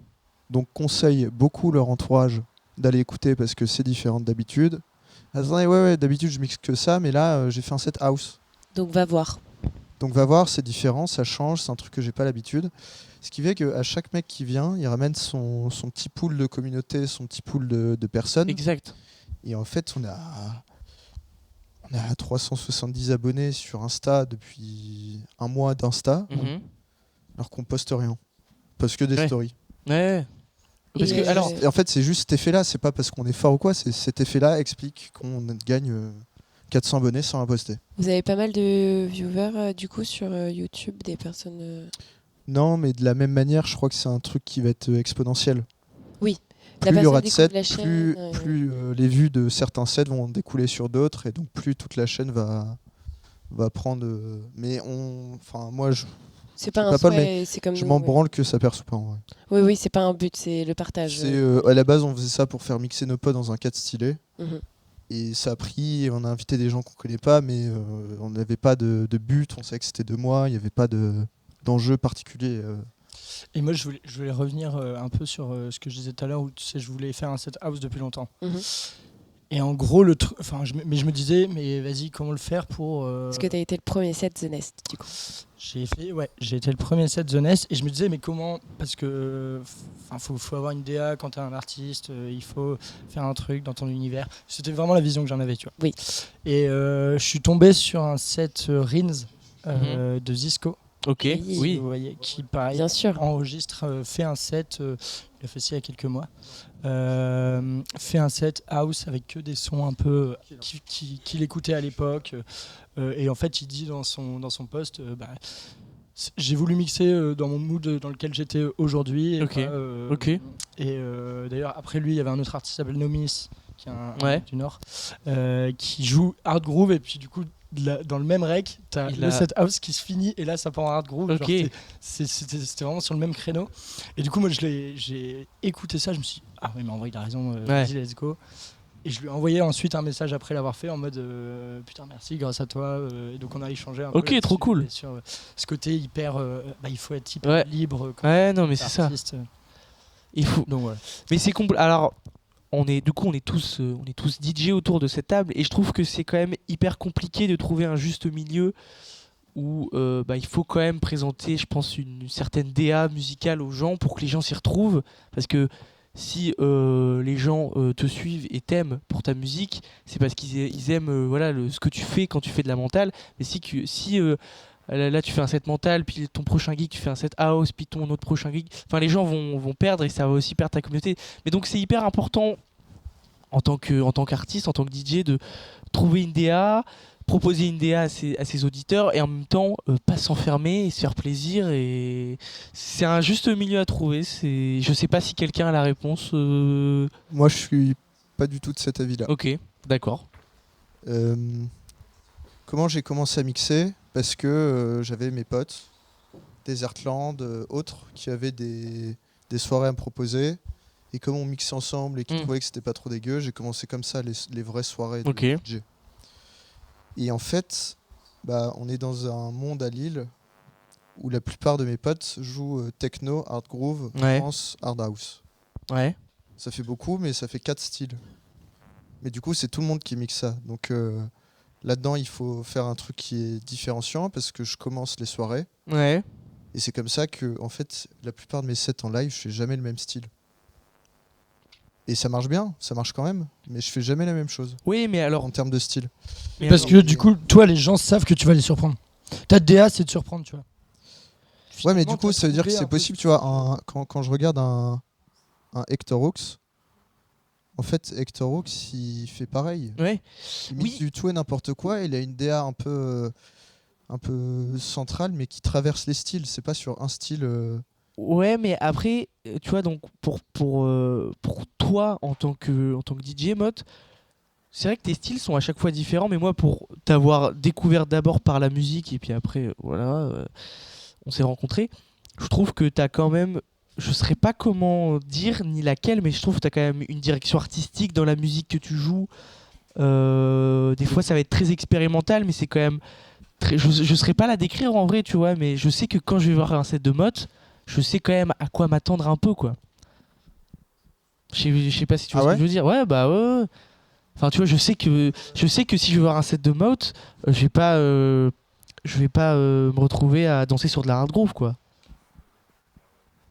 Donc conseille beaucoup leur entourage d'aller écouter parce que c'est différent d'habitude. Attendez, ouais, d'habitude je mixe que ça, mais là j'ai fait un set house. Donc va voir. Donc va voir, c'est différent, ça change, c'est un truc que j'ai pas l'habitude. Ce qui fait qu'à chaque mec qui vient, il ramène son petit pool de communauté, son petit pool de personnes. Exact. Et en fait, on a 370 abonnés sur Insta depuis un mois d'Insta, Mhm. alors qu'on poste rien. Parce que des Ouais. stories. Ouais. Parce que Et alors Et en fait, c'est juste cet effet-là, c'est pas parce qu'on est fort ou quoi, c'est cet effet-là explique qu'on gagne 400 abonnés sans la poster. vous avez pas mal de viewers du coup sur YouTube, des personnes. Non, mais de la même manière, je crois que c'est un truc qui va être exponentiel. Oui. Plus La il y aura de personne sets, découvre la plus, chaîne, plus les vues de certains sets vont découler sur d'autres, et donc plus toute la chaîne va prendre. Mais moi, C'est pas je un sais pas, souhait, c'est comme je nous, m'en ouais. branle que ça perce ou pas. En vrai. Oui, c'est pas un but, c'est le partage. C'est, à la base, on faisait ça pour faire mixer nos pods dans un cadre stylé. Mhm. Et ça a pris, et on a invité des gens qu'on connaît pas, mais on n'avait pas de but, on savait que c'était 2 mois, il n'y avait pas d'enjeu particulier. Et moi, je voulais revenir un peu sur ce que je disais tout à l'heure, où tu sais, je voulais faire un set house depuis longtemps. Mhm. Et en gros, mais je me disais, mais vas-y, comment le faire pour. Parce que t'as été le premier set The Nest, du coup. J'ai été le premier set The Nest, et je me disais, mais comment. Parce que. Faut avoir une DA quand t'es un artiste, il faut faire un truc dans ton univers. C'était vraiment la vision que j'en avais, tu vois. Oui. Et je suis tombé sur un set Rins de Zisco. ok, Oui. oui. Vous voyez, qui pareil Bien sûr. enregistre, fait un set, il a fait ça il y a quelques mois, fait un set house avec que des sons un peu qu'il écoutait à l'époque, et en fait il dit dans son post, j'ai voulu mixer dans mon mood dans lequel j'étais aujourd'hui. Et Ok. pas, Ok. Et d'ailleurs après lui il y avait un autre artiste qui s'appelle Nomis, qui est un Ouais. du Nord, qui joue hard groove, et puis du coup dans le même rec, t'as Il le a- set house qui se finit, et là ça part en hard groove. Ok. Genre, c'était vraiment sur le même créneau. Et du coup, moi j'ai écouté ça, je me suis dit, ah oui, mais en vrai, il a raison, vas-y, let's go. Et je lui ai envoyé ensuite un message après l'avoir fait en mode putain, merci, grâce à toi. Et donc on a échangé un peu. Ok, trop là-dessus, cool. et sur ce côté hyper. Il faut être hyper Ouais. libre quand Ouais, non, mais c'est ça. artiste. Il faut. Donc voilà. Mais c'est complet. Alors, on est tous DJ autour de cette table, et je trouve que c'est quand même hyper compliqué de trouver un juste milieu où il faut quand même présenter, je pense, une certaine DA musicale aux gens pour que les gens s'y retrouvent. Parce que si les gens te suivent et t'aiment pour ta musique, c'est parce qu'ils aiment ce que tu fais quand tu fais de la mentale. Mais si là tu fais un set mental, puis ton prochain gig tu fais un set house, puis ton autre prochain gig, enfin les gens vont perdre, et ça va aussi perdre ta communauté. Mais donc c'est hyper important en tant qu'artiste, en tant que DJ, de trouver une DA, proposer une DA à ses auditeurs, et en même temps pas s'enfermer et se faire plaisir. Et c'est un juste milieu à trouver. Je sais pas si quelqu'un a la réponse. Moi, je suis pas du tout de cet avis-là. Ok, d'accord. Comment j'ai commencé à mixer ? parce que j'avais mes potes, Desertland, autres, qui avaient des soirées à me proposer. Et comme on mixait ensemble et qu'ils trouvaient que c'était pas trop dégueu, j'ai commencé comme ça les vraies soirées de DJ. Et en fait, on est dans un monde à Lille où la plupart de mes potes jouent techno, hard groove, trance, hard house. Ouais. Ça fait beaucoup, mais ça fait 4 styles. Mais du coup, c'est tout le monde qui mixe ça. Donc là-dedans, il faut faire un truc qui est différenciant parce que je commence les soirées. Ouais. Et c'est comme ça que, en fait, la plupart de mes sets en live, je fais jamais le même style. Et ça marche bien, ça marche quand même, mais je fais jamais la même chose. Oui, mais alors en termes de style. Parce que du coup, toi, les gens savent que tu vas les surprendre. Ta DA, c'est de surprendre, tu vois. Ouais, mais du coup, ça veut dire que c'est possible, tu vois. Quand je regarde un Hector Hawks, en fait, Hector Hawks, il fait pareil. Ouais. Il mixe du tout et n'importe quoi. Il a une DA un peu centrale, mais qui traverse les styles. C'est pas sur un style. Ouais, mais après, tu vois, donc pour toi en tant que DJ Mott, c'est vrai que tes styles sont à chaque fois différents, mais moi, pour t'avoir découvert d'abord par la musique et puis après, voilà, on s'est rencontrés, je trouve que t'as quand même, je saurais pas comment dire ni laquelle, mais je trouve que t'as quand même une direction artistique dans la musique que tu joues. Des fois, ça va être très expérimental, mais c'est quand même je saurais pas la décrire en vrai, tu vois, mais je sais que quand je vais voir un set de Mott, je sais quand même à quoi m'attendre un peu, quoi. Je sais pas si tu vois ce que je veux dire. Ouais, bah ouais. Enfin, tu vois, je sais que si je veux voir un set de Mott, je vais pas me retrouver à danser sur de la hard groove, quoi.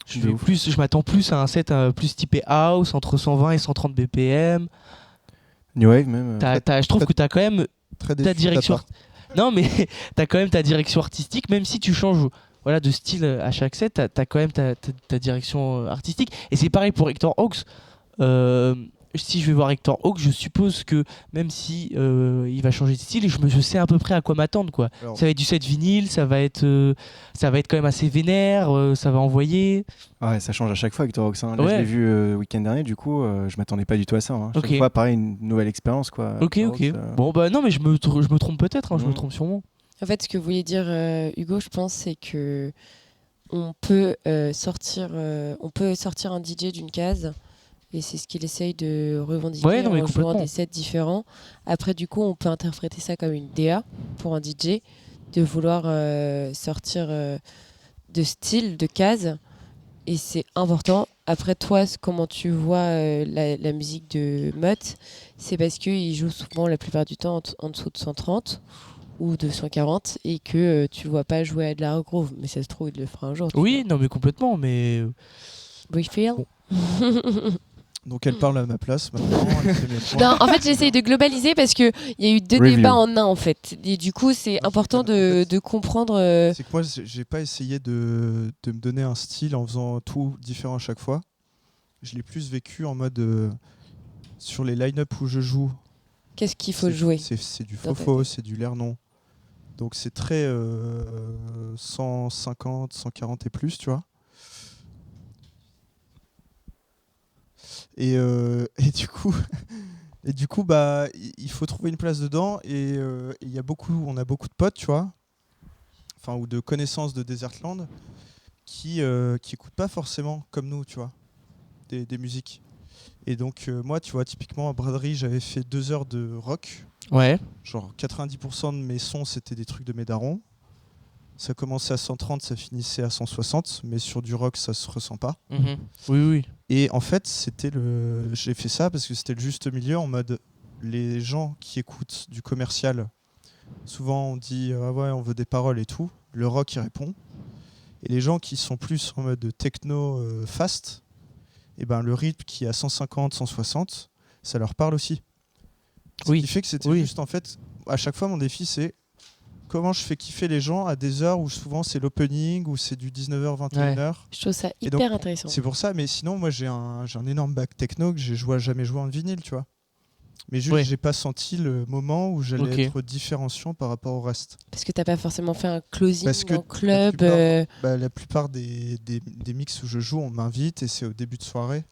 Je m'attends plus à un set plus typé house, entre 120 et 130 BPM. New Wave même. Je trouve que t'as quand même ta direction. Non, mais t'as quand même ta direction artistique, même si tu changes de style à chaque set, t'as quand même ta direction artistique. Et c'est pareil pour Hector Hawks. Si je vais voir Hector Hawks, je suppose que même si il va changer de style, je sais à peu près à quoi m'attendre, quoi. Alors, ça va être du set vinyle, ça va être quand même assez vénère, ça va envoyer. Ouais, ça change à chaque fois Hector Hawks. Là, je l'ai vu le week-end dernier, du coup, je m'attendais pas du tout à ça. Hein. Chaque fois, pareil, une nouvelle expérience, quoi. Ok. Bon, bah non, mais je me trompe peut-être, je me trompe sûrement. En fait, ce que voulait dire Hugo, je pense, c'est que on peut sortir un DJ d'une case, et c'est ce qu'il essaye de revendiquer en jouant des sets différents. Après, du coup, on peut interpréter ça comme une DA pour un DJ, de vouloir sortir de style, de case, et c'est important. Après, toi, comment tu vois la musique de Mott, c'est parce qu'il joue souvent la plupart du temps en dessous de 130 ou de 140 et que tu le vois pas jouer à de la hard groove, mais ça se trouve il le fera un jour. Oui, non mais complètement, mais we feel. Donc elle parle à ma place maintenant. Non, en fait, j'essaye de globaliser parce que il y a eu deux débats en un en fait. Et du coup, c'est important de comprendre. C'est que moi, j'ai pas essayé de me donner un style en faisant tout différent à chaque fois. Je l'ai plus vécu en mode sur les line-up où je joue. Qu'est-ce qu'il faut jouer ? C'est du faux, c'est du l'air-non. Donc c'est très 150, 140 et plus, tu vois. Et du coup, il faut trouver une place dedans. Et on a beaucoup de potes, tu vois, enfin, ou de connaissances de Desertland qui écoutent pas forcément comme nous, tu vois, des musiques. Et donc moi, tu vois, typiquement à Braderie, j'avais fait 2 heures de rock. Ouais. Genre 90% de mes sons, c'était des trucs de mes darons. Ça commençait à 130, ça finissait à 160, mais sur du rock, ça se ressent pas. Mmh. Oui. Et en fait, j'ai fait ça parce que c'était le juste milieu, en mode les gens qui écoutent du commercial, souvent on dit ah ouais, on veut des paroles et tout. Le rock, il répond. Et les gens qui sont plus en mode techno fast, et ben le rythme qui est à 150, 160, ça leur parle aussi. Ce qui fait que c'était juste, en fait, à chaque fois mon défi, c'est comment je fais kiffer les gens à des heures où souvent c'est l'opening, ou c'est du 19h, 21h. Ouais. Je trouve ça hyper intéressant. C'est pour ça, mais sinon, moi j'ai un énorme bac techno que j'ai jamais joué en vinyle, tu vois. Mais juste, j'ai pas senti le moment où j'allais être différenciant par rapport au reste. Parce que t'as pas forcément fait un closing en club. La plupart des mix où je joue, on m'invite et c'est au début de soirée.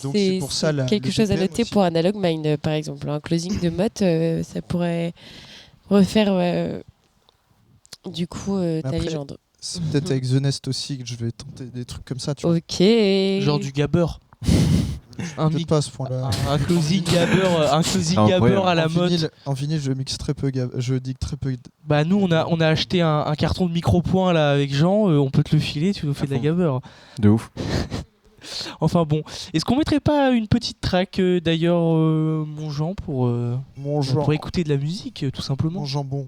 Donc c'est pour ça quelque chose à noter aussi pour Analog Mind, par exemple. Un closing de Mott, ça pourrait refaire Du coup, ta Après, légende. C'est peut-être avec The Nest aussi que je vais tenter des trucs comme ça, tu vois. Ok. Genre du gabber. Peut-être pas à ce point-là. Un closing gabber à la mode. En vinyle, je mixe très peu, je dig très peu. Bah nous on a acheté un carton de micro-points là avec Jean, on peut te le filer, tu nous fais de la gabber. De ouf. Enfin bon, est-ce qu'on mettrait pas une petite track d'ailleurs mon Jean pour écouter de la musique tout simplement. Mon jambon.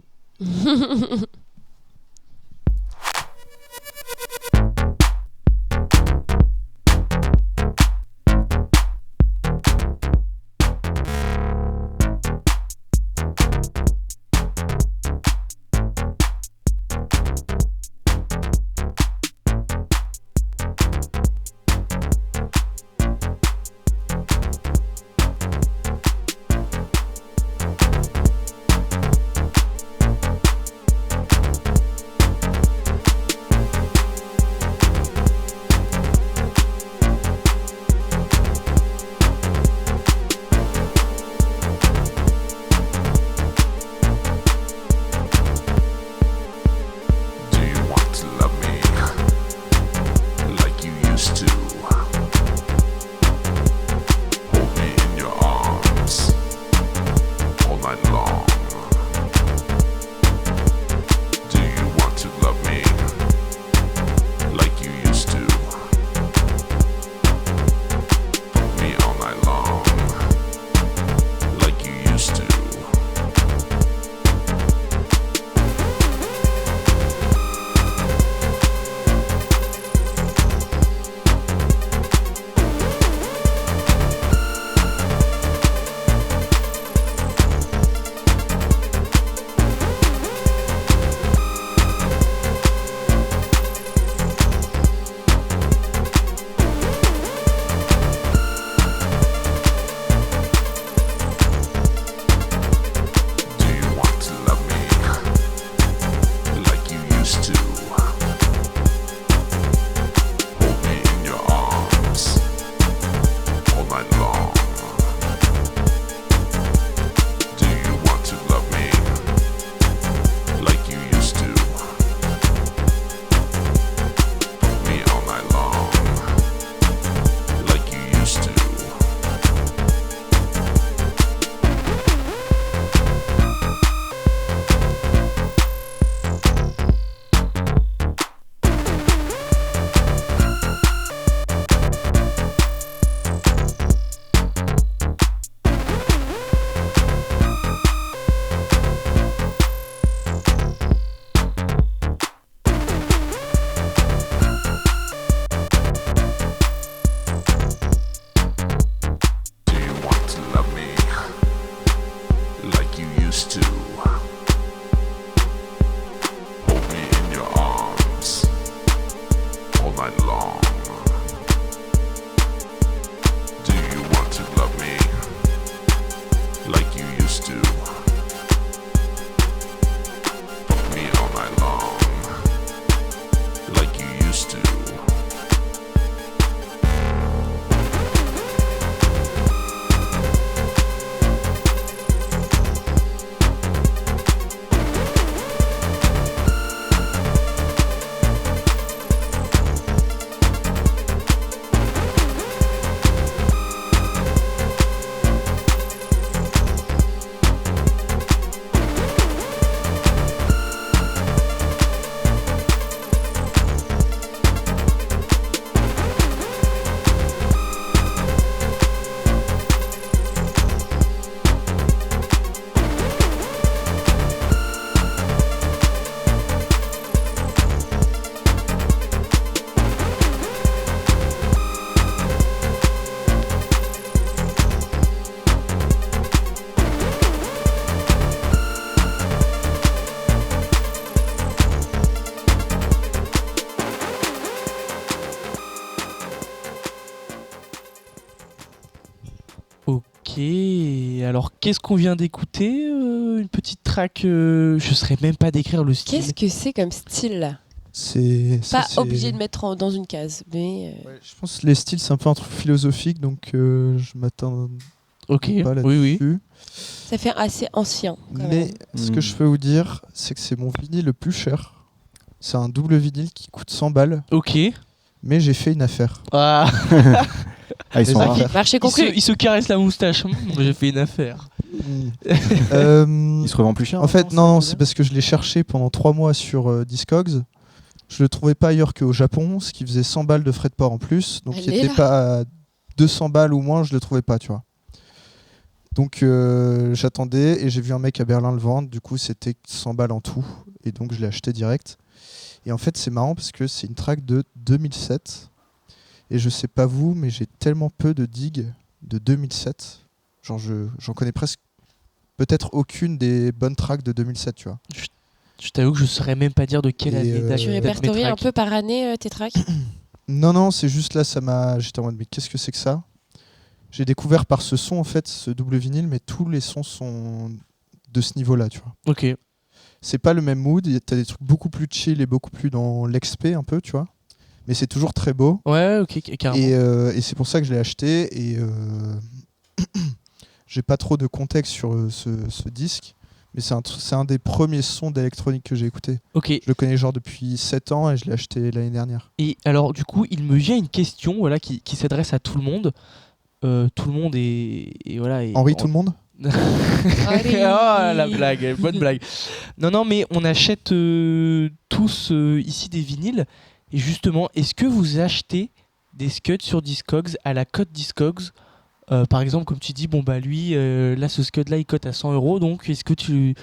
Ok, alors qu'est-ce qu'on vient d'écouter Une petite track, je saurais même pas décrire le style. Qu'est-ce que c'est comme style là C'est obligé de mettre dans une case, mais Ouais, je pense que les styles c'est un peu un truc philosophique, donc je m'attends Ok, pas oui. Ça fait assez ancien. Mais ce que je peux vous dire, c'est que c'est mon vinyle le plus cher. C'est un double vinyle qui coûte 100 balles. Ok. Mais j'ai fait une affaire. Ah, Ils sont rares. Marché conclu. il se caresse la moustache. J'ai fait une affaire. Il se revend plus cher. En fait, non, c'est parce que je l'ai cherché pendant 3 mois sur Discogs. Je le trouvais pas ailleurs qu'au Japon, ce qui faisait 100 balles de frais de port en plus. Donc il n'était pas à 200 balles ou moins, je le trouvais pas, tu vois. Donc j'attendais et j'ai vu un mec à Berlin le vendre. Du coup, c'était 100 balles en tout. Et donc je l'ai acheté direct. Et en fait, c'est marrant parce que c'est une track de 2007. Et je sais pas vous, mais j'ai tellement peu de digues de 2007. Genre, j'en connais presque peut-être aucune des bonnes tracks de 2007, tu vois. Je t'avoue que je saurais même pas dire de quelle année. Tu répertories un peu par année tes tracks? Non, c'est juste là, j'étais en mode, mais qu'est-ce que c'est que ça? J'ai découvert par ce son, en fait, ce double vinyle, mais tous les sons sont de ce niveau-là, tu vois. Ok. C'est pas le même mood, t'as des trucs beaucoup plus chill et beaucoup plus dans l'expé un peu, tu vois. Mais c'est toujours très beau. Ouais, ok, carrément. Et c'est pour ça que je l'ai acheté. Et j'ai pas trop de contexte sur ce disque. Mais c'est un des premiers sons d'électronique que j'ai écouté. Ok. Je le connais genre depuis 7 ans et je l'ai acheté l'année dernière. Et alors, du coup, il me vient une question voilà, qui s'adresse à tout le monde. Tout le monde et voilà. Henri, tout le monde? Oh, la blague, bonne blague. Non, mais on achète tous ici des vinyles. Et justement, est-ce que vous achetez des scuds sur Discogs à la cote Discogs? Par exemple, comme tu dis, bon bah lui, là ce scud là il cote à 100 €, donc est-ce que tu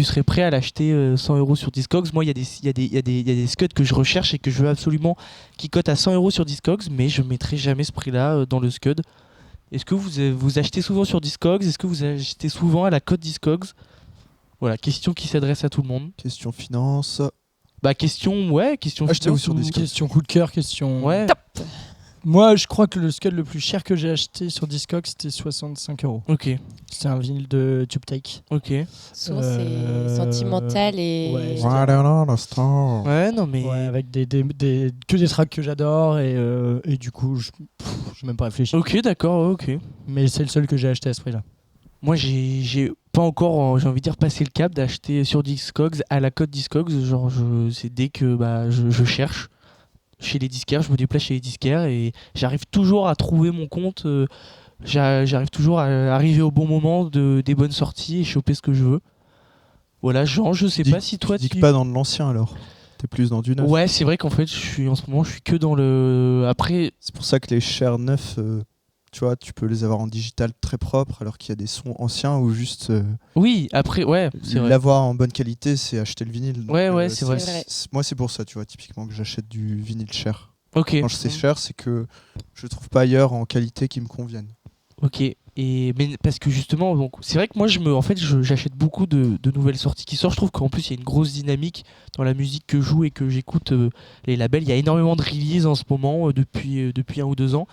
serais prêt à l'acheter 100 € sur Discogs? Moi, il y a des scuds que je recherche et que je veux absolument qui cotent à 100 € sur Discogs, mais je mettrai jamais ce prix-là dans le scud. Est-ce que vous achetez souvent sur Discogs? Est-ce que vous achetez souvent à la cote Discogs? Voilà, question qui s'adresse à tout le monde. Question finance. Bah question Achetez-vous finance sur ou- Discogs. Question coup de cœur, question. Ouais. Moi, je crois que le scud le plus cher que j'ai acheté sur Discogs, c'était 65 €. Ok. C'était un vinyle de Tube Take. Ok. Souvent, c'est sentimental et. Ouais, Ouais, non mais. Ouais, avec que des tracks que j'adore et du coup, je même pas réfléchi. Ok, d'accord, ok. Mais c'est le seul que j'ai acheté à ce prix-là. Moi, j'ai pas encore, j'ai envie de dire, passé le cap d'acheter sur Discogs à la cote Discogs. Genre, c'est dès que je cherche chez les disquaires, je me déplace chez les disquaires et j'arrive toujours à trouver mon compte. J'arrive toujours à arriver au bon moment des bonnes sorties et choper ce que je veux. Voilà, Jean, je sais pas si toi tu dis pas dans de l'ancien alors. T'es plus dans du neuf. Ouais, c'est vrai qu'en fait, en ce moment, je suis que dans le. Après. C'est pour ça que les chers neufs, tu vois, tu peux les avoir en digital très propre, alors qu'il y a des sons anciens où juste. Oui, après, ouais, c'est vrai. L'avoir en bonne qualité, c'est acheter le vinyle. Donc, ouais, c'est vrai. Moi, c'est pour ça, tu vois, typiquement que j'achète du vinyle cher. Ok. Quand c'est cher, c'est que je le trouve pas ailleurs en qualité qui me convienne. Ok. Mais parce que justement, donc, c'est vrai que moi, j'achète beaucoup de nouvelles sorties qui sortent. Je trouve qu'en plus, il y a une grosse dynamique dans la musique que je joue et que j'écoute les labels. Il y a énormément de releases en ce moment, depuis 1 ou 2 ans.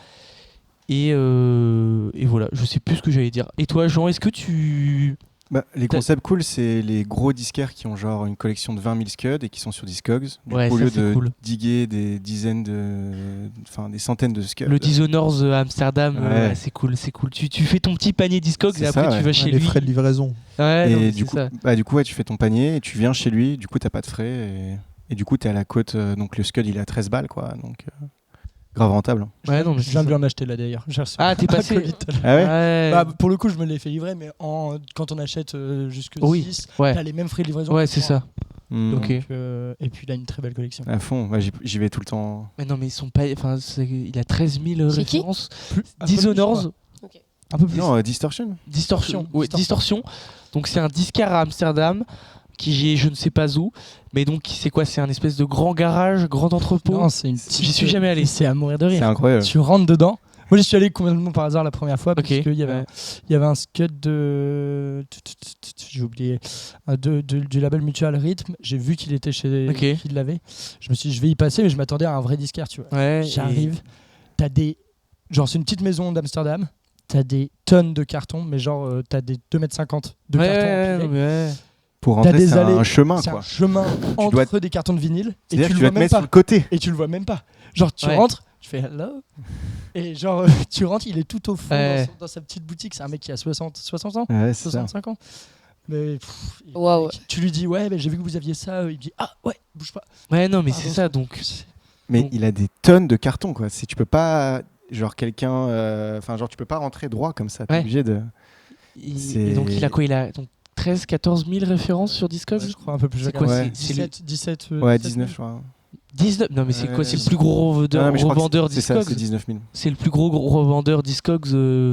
Et voilà, je sais plus ce que j'allais dire. Et toi, Jean, est-ce que tu... Les concepts cool, c'est les gros disquaires qui ont genre une collection de 20 000 scuds et qui sont sur Discogs. Ouais, au lieu de cool. diguer des dizaines des centaines de scuds. Le Dishonored Amsterdam, ouais. C'est cool. Tu fais ton petit panier Discogs et après tu vas chez lui. Les frais de livraison. Ouais, et du coup, tu fais ton panier et tu viens chez lui. Du coup, t'as pas de frais et du coup, t'es à la côte. Donc le scud, il est à 13 balles, quoi. Donc grave rentable. Ouais, non, mais je viens de lui en acheter là d'ailleurs. Ah, t'es passé. Ah ouais. Bah, pour le coup, je me l'ai fait livrer, mais quand on achète jusque 6, t'as les mêmes frais de livraison. Ouais, c'est ça. Donc, et puis il a une très belle collection. À fond, j'y vais tout le temps. Mais non, mais ils sont pas. Enfin, il a 13 000 références. Dishonored. Un peu plus. Non, Distortion. Distortion. Donc c'est un disquaire à Amsterdam qui est je ne sais pas où, mais donc c'est quoi? C'est un espèce de grand garage, grand entrepôt. Non, c'est j'y suis jamais allé. C'est à mourir de rire. C'est incroyable. Tu rentres dedans. Moi, j'y suis allé complètement par hasard la première fois parce qu'il y avait un scud de. J'ai oublié. Du label Mutual Rhythm. J'ai vu qu'il était chez. Qu'il l'avait. Je me suis dit, je vais y passer, mais je m'attendais à un vrai disquaire, tu vois. Ouais, j'arrive. T'as des. Genre, c'est une petite maison d'Amsterdam. T'as des tonnes de cartons, mais genre, t'as des 2,50 m de cartons empilés. Pour rentrer, c'est un chemin, c'est quoi. un chemin entre des cartons de vinyle. Et tu dois te mettre sur le côté. Et tu le vois même pas. Genre, tu rentres, tu fais hello. Et genre, tu rentres, il est tout au fond dans sa petite boutique. C'est un mec qui a 60 ans, Ouais, c'est ça. 65 ans. Mais Waouh. tu lui dis, ouais, j'ai vu que vous aviez ça. Il dit, ah ouais, bouge pas. Ouais, non, mais Ah, c'est bon, ça, donc. Mais Bon. il a des tonnes de cartons, quoi. Tu peux pas, genre quelqu'un, enfin genre tu peux pas rentrer droit comme ça. T'es Ouais. obligé de. Et donc, il a quoi? Il a donc 13, 14 000 références sur Discogs? Je crois un peu plus. C'est quoi? Ouais. C'est le 17. Ouais, 19 je crois. 19? Non, mais c'est quoi? C'est le Ouais. plus gros revendeur, Non, mais je crois que revendeur c'est ça, Discogs? c'est 19 000. C'est le plus gros revendeur Discogs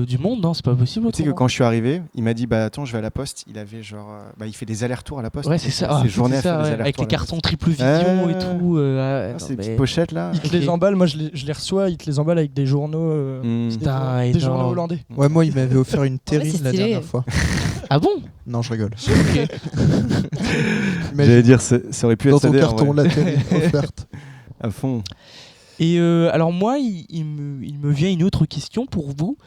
du monde, non? C'est pas possible. Tu sais que autrement. quand je suis arrivé, il m'a dit bah attends, je vais à la poste. Il avait genre, il fait des allers-retours à la poste. Ouais, c'est ça. Ses journées à c'est ça, faire des ouais. allers-retours Avec les à la cartons poste. triple vision et tout. Ah, ces petites pochettes là. Il te Ok. les emballe, moi je les reçois, il te les emballe avec des journaux. Hmm. Putain, Des journaux énorme. hollandais. Ouais, moi, il m'avait offert une c'est terrine la stylé. dernière fois. Ah bon? Non, je rigole. Ok. J'allais dire, ça aurait pu Dans être ton CD, en carton, vrai. la terrine offerte. À fond. Et alors moi, il me vient une autre question pour vous.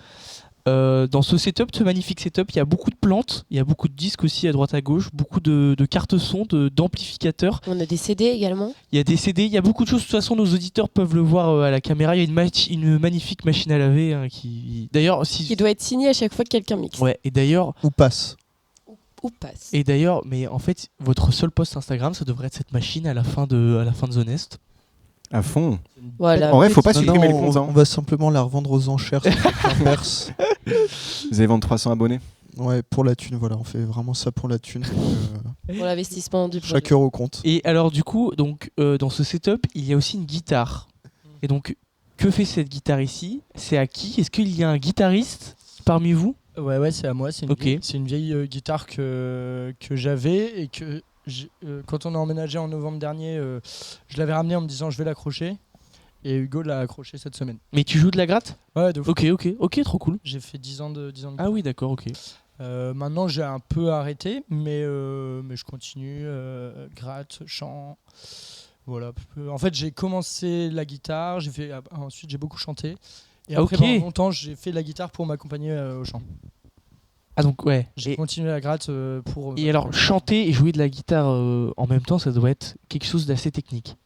Dans ce setup, ce magnifique setup, il y a beaucoup de plantes, il y a beaucoup de disques aussi à droite à gauche, beaucoup de cartes son, d'amplificateurs. On a des CD également. Il y a des CD, il y a beaucoup de choses. De toute façon, nos auditeurs peuvent le voir à la caméra. Il y a une magnifique machine à laver qui. D'ailleurs, Qui doit être signé à chaque fois que quelqu'un mixe. Ouais. Et d'ailleurs, Ou passe. Ou passe. mais en fait, votre seul post Instagram, ça devrait être cette machine à la fin de The Nest. À fond. Voilà. En vrai, faut pas Non, supprimer non, le compte. on va simplement la revendre aux enchères sur Perse. Vous allez vendre 300 abonnés. Ouais, pour la thune, voilà, on fait vraiment ça pour la thune. Pour l'investissement du projet. Chaque euro compte. Et alors du coup, donc dans ce setup, il y a aussi une guitare. Et donc, que fait cette guitare ici? C'est à qui? Est-ce qu'il y a un guitariste parmi vous? Ouais, c'est à moi. C'est une Ok. vieille guitare que j'avais et que quand on a emménagé en novembre dernier, je l'avais ramenée en me disant je vais l'accrocher. Et Hugo l'a accroché cette semaine. Mais tu joues de la gratte? Ouais, de fou. Ok, trop cool. J'ai fait 10 ans de Ah oui, d'accord, ok. maintenant j'ai un peu arrêté, mais je continue, gratte, chant. Voilà. En fait, j'ai commencé la guitare, ensuite j'ai beaucoup chanté. Et après, Ok. pendant longtemps, j'ai fait de la guitare pour m'accompagner au chant. Ah donc ouais. J'ai continué la gratte pour. Et alors, chanter et jouer de la guitare en même temps, ça doit être quelque chose d'assez technique.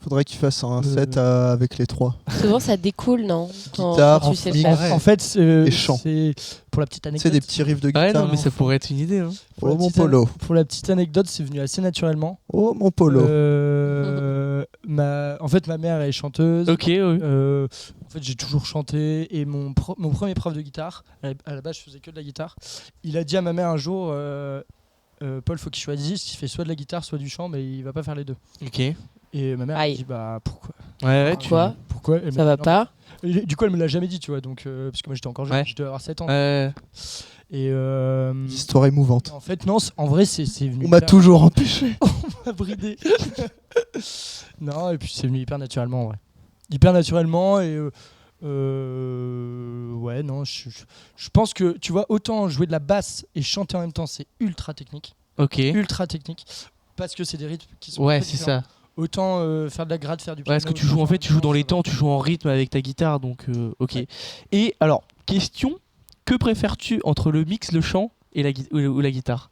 Faudrait qu'il fasse un set avec les trois. Souvent, ça découle, non? Guitare, quand tu sais le en faire. En fait, Et chant. c'est pour la petite Tu anecdote. sais, des petits riffs de guitare. Ouais, non, mais hein. ça pourrait être une idée. Hein. Oh mon polo. Pour la petite anecdote, c'est venu assez naturellement. Oh mon polo. En fait, ma mère est chanteuse. Ok, ouais. En fait, j'ai toujours chanté et mon premier prof de guitare, à la base, je faisais que de la guitare. Il a dit à ma mère un jour, Paul, faut qu'il choisisse. Il fait soit de la guitare, soit du chant, mais il va pas faire les deux. Ok. Et ma mère a Aïe. dit bah pourquoi Ouais, Pourquoi Pourquoi Elle Ça m'a va dit, pas? non. Et du coup, elle me l'a jamais dit, tu vois. Donc, parce que moi, j'étais encore jeune, Ouais. je devais avoir 7 ans. Et Histoire émouvante. en fait, non, en vrai, c'est venu. On m'a hyper- toujours empêché. On m'a bridé. Non, et puis c'est venu hyper naturellement, en vrai. Hyper naturellement et ouais, non, je pense que tu vois, autant jouer de la basse et chanter en même temps, c'est ultra technique, Ok. ultra technique, parce que c'est des rythmes qui sont Ouais, très c'est différents. ça. Autant faire de la gratte, faire du Ouais, piano. parce que tu joues en fait, tu joues dans les temps, tu joues en rythme avec ta guitare, donc ok. Ouais. Et alors, question, que préfères-tu entre le mix, le chant et ou la guitare?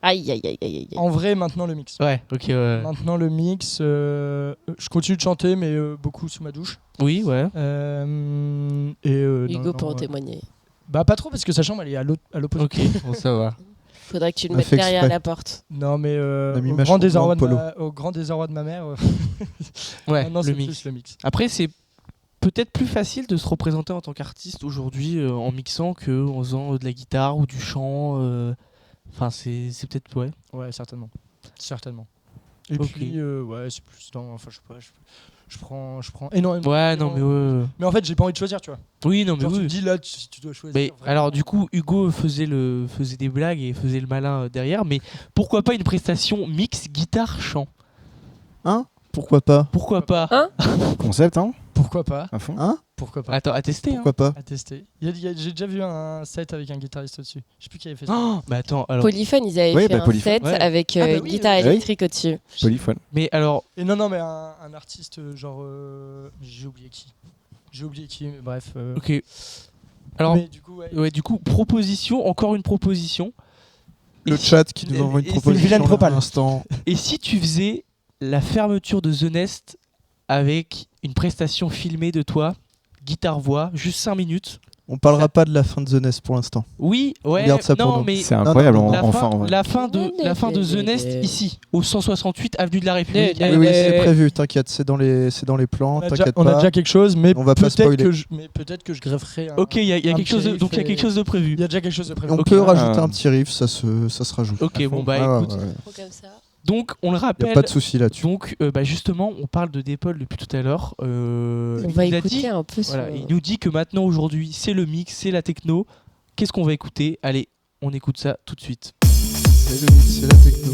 Aïe, aïe, aïe, aïe, aïe. En vrai, maintenant le mix. Ouais, ok. Ouais. Maintenant le mix, je continue de chanter, mais beaucoup sous ma douche. Oui, ouais. Hugo non, peut en ouais. témoigner. Bah pas trop parce que sa chambre elle est à l'opposé. Ok, bon, ça va. Faudrait que tu le On a mettes fait derrière exprès. la porte. Non mais a mis au, ma grand chambre désarroi en polo. au grand désarroi de ma mère, Ouais, maintenant le c'est mix. plus le mix. Après, c'est peut-être plus facile de se représenter en tant qu'artiste aujourd'hui en mixant qu'en faisant de la guitare ou du chant. Enfin, c'est peut-être, ouais. Ouais, certainement. Et Ok. puis ouais, c'est plus dans, enfin je sais pas, je prends énormément. Ouais, non, mais ouais. Mais en fait, j'ai pas envie de choisir, tu vois. Oui, non, mais Genre, tu oui. te dis là, si tu dois choisir. Mais vraiment. alors du coup Hugo faisait des blagues et faisait le malin derrière, mais pourquoi pas une prestation mix guitare chant? Hein? Pourquoi pas? Pourquoi pas? Hein? Concept, hein? Pourquoi pas? À fond. Hein? Pourquoi pas? Attends, à tester. Hein. Pourquoi pas? À tester. J'ai déjà vu un set avec un guitariste au-dessus. Je sais plus qui avait fait ça. Oh, mais attends, alors. Polyphone, ils avaient Ouais, fait bah, un Polyphone. set Ouais. avec Ah bah oui, guitare oui. électrique au-dessus. Polyphone. Mais alors, Et non, mais un artiste genre. J'ai oublié qui, mais bref. ok. Alors, Mais du coup, ouais. ouais, du coup, proposition, encore une proposition. Le Et chat qui nous et- envoie une et c'est une proposition vilaine là, propale. à l'instant. Et si tu faisais la fermeture de The Nest avec une prestation filmée de toi, guitare-voix, juste 5 minutes. On parlera pas de la fin de The Nest pour l'instant. Oui, ouais, On garde ça pour non, nous. mais C'est incroyable, non, non, enfin. en vrai. la fin de The Nest ici, au 168 avenue de la République. Oui, oui, c'est prévu, t'inquiète, c'est dans les plans, t'inquiète On a pas. déjà quelque chose, mais On va pas spoiler. peut-être que je grefferai un. Ok, il y a un quelque chose, petit donc il y a riff quelque chose de prévu. Il y a déjà quelque chose de prévu. On Ok. peut rajouter Ah. un petit riff, ça se rajoute. Ok, bon bah Ouais, ouais, écoute. ouais. Trop comme ça. Donc on le Y a rappelle. pas de souci là-dessus. Donc justement, on parle de Dépol depuis tout à l'heure. On il va nous a écouter dit- un peu Voilà, son- il nous dit que maintenant aujourd'hui, c'est le mix, c'est la techno. Qu'est-ce qu'on va écouter? Allez, on écoute ça tout de suite. C'est le mix, c'est la techno.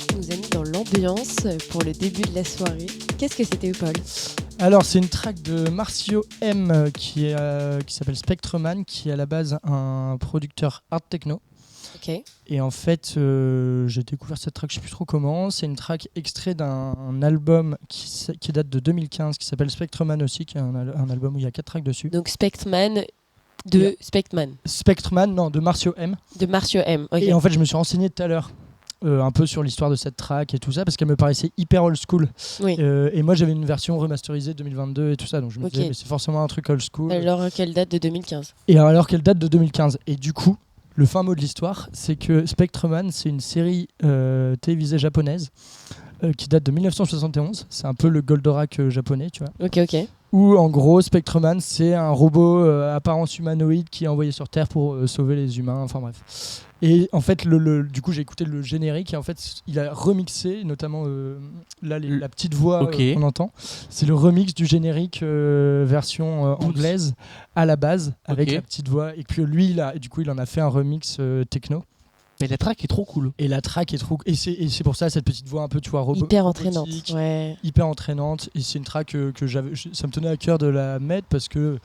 track nous a mis dans l'ambiance pour le début de la soirée. Qu'est-ce que c'était, Paul ? Alors, c'est une track de Marcio M qui s'appelle Spectreman, qui est à la base un producteur hard techno. Ok. Et en fait, j'ai découvert cette track, je ne sais plus trop comment. C'est une track extrait d'un album qui date de 2015, qui s'appelle Spectreman aussi, qui est un album où il y a 4 tracks dessus. Donc Spectreman de Yeah. Spectreman, Non, de Marcio M. de Marcio M. Ok. Et en fait, je me suis renseigné tout à l'heure un peu sur l'histoire de cette track et tout ça, parce qu'elle me paraissait hyper old school. Oui. Et moi, j'avais une version remasterisée 2022 et tout ça, donc je me Ok. disais, mais c'est forcément un truc old school. Alors qu'elle date de 2015. Et alors qu'elle date de 2015. Et du coup, le fin mot de l'histoire, c'est que Spectreman, c'est une série télévisée japonaise qui date de 1971. C'est un peu le Goldorak japonais, tu vois. Ok, ok. Où en gros, Spectreman, c'est un robot apparence humanoïde qui est envoyé sur Terre pour sauver les humains. Enfin bref. Et en fait, du coup, j'ai écouté le générique et en fait, il a remixé, notamment là, la petite voix Ok. qu'on entend. C'est le remix du générique version anglaise à la base avec Ok. la petite voix. Et puis lui, il en a fait un remix techno. Mais la track est trop cool. Et la track est trop. Et c'est pour ça cette petite voix un peu, tu vois, Hyper entraînante. robotique, Ouais. hyper entraînante. Et c'est une track que ça me tenait à cœur de la mettre parce que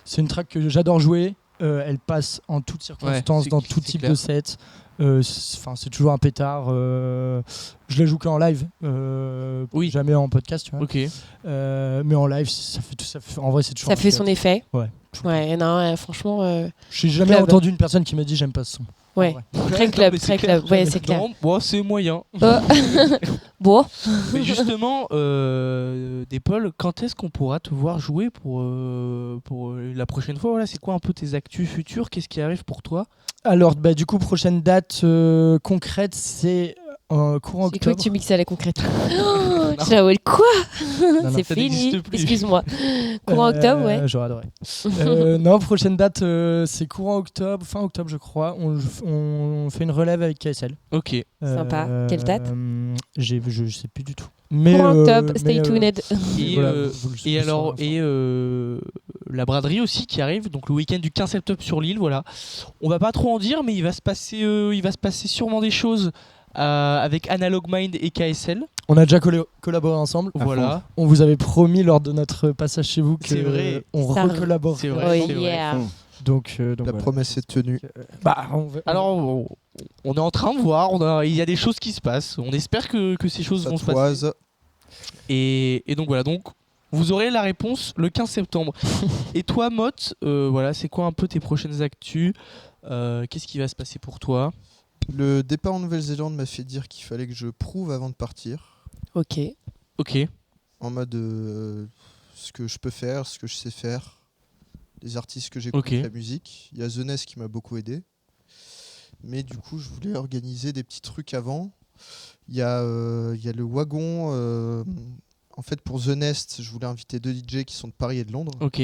c'est une track que j'adore jouer. Elle passe en toutes circonstances, c'est- dans tout c'est type clair. de set. C'est toujours un pétard. Je la joue qu'en live, Oui. jamais en podcast, tu vois. Ok. Mais en live, en vrai, c'est toujours. Ça fait son effet. Ouais. Ouais, non, franchement, J'ai jamais Club. entendu une personne qui m'a dit j'aime pas ce son. ouais. En vrai. Très Non, club, mais très clair. club. Ouais, c'est clair. Non, bon, c'est moyen. Bon. Mais justement, Paul, quand est-ce qu'on pourra te voir jouer pour la prochaine fois, voilà, c'est quoi un peu tes actus futures? Qu'est-ce qui arrive pour toi? Alors, du coup, prochaine date concrète, c'est courant J'ai cru octobre. que tu mixais à la concrète. J'ai dit, quoi? Non, C'est ça fini. n'existe plus. Excuse-moi. Courant octobre, ouais. J'aurais adoré. Non, prochaine date, c'est courant octobre, fin octobre, je crois. On fait une relève avec KSL. Ok. Sympa. Quelle date? Je sais plus du tout. Mais, Courant octobre, stay mais, tuned. Et, voilà, et vous alors, saurez la braderie aussi qui arrive, donc le week-end du 15 septembre sur l'île, voilà. On va pas trop en dire, mais il va se passer sûrement des choses avec Analog Mind et KSL. On a déjà collaboré ensemble. Voilà. On vous avait promis lors de notre passage chez vous C'est vrai. on Ça recollabore. C'est Oh vrai. c'est vrai. yeah. Donc La voilà. promesse est tenue. Alors, on est en train de voir, il y a des choses qui se passent. On espère que ces choses Ça vont se passer. toise. Et donc voilà, donc vous aurez la réponse le 15 septembre. Et toi, Motte, voilà, c'est quoi un peu tes prochaines actus? Qu'est-ce qui va se passer pour toi? Le départ en Nouvelle-Zélande m'a fait dire qu'il fallait que je prouve avant de partir. Ok. Ok. En mode ce que je peux faire, ce que je sais faire, les artistes que j'écoute, Ok. la musique. Il y a The Nest qui m'a beaucoup aidé. Mais du coup, je voulais organiser des petits trucs avant. Il y a le wagon. En fait, pour The Nest, je voulais inviter 2 DJ qui sont de Paris et de Londres. Ok.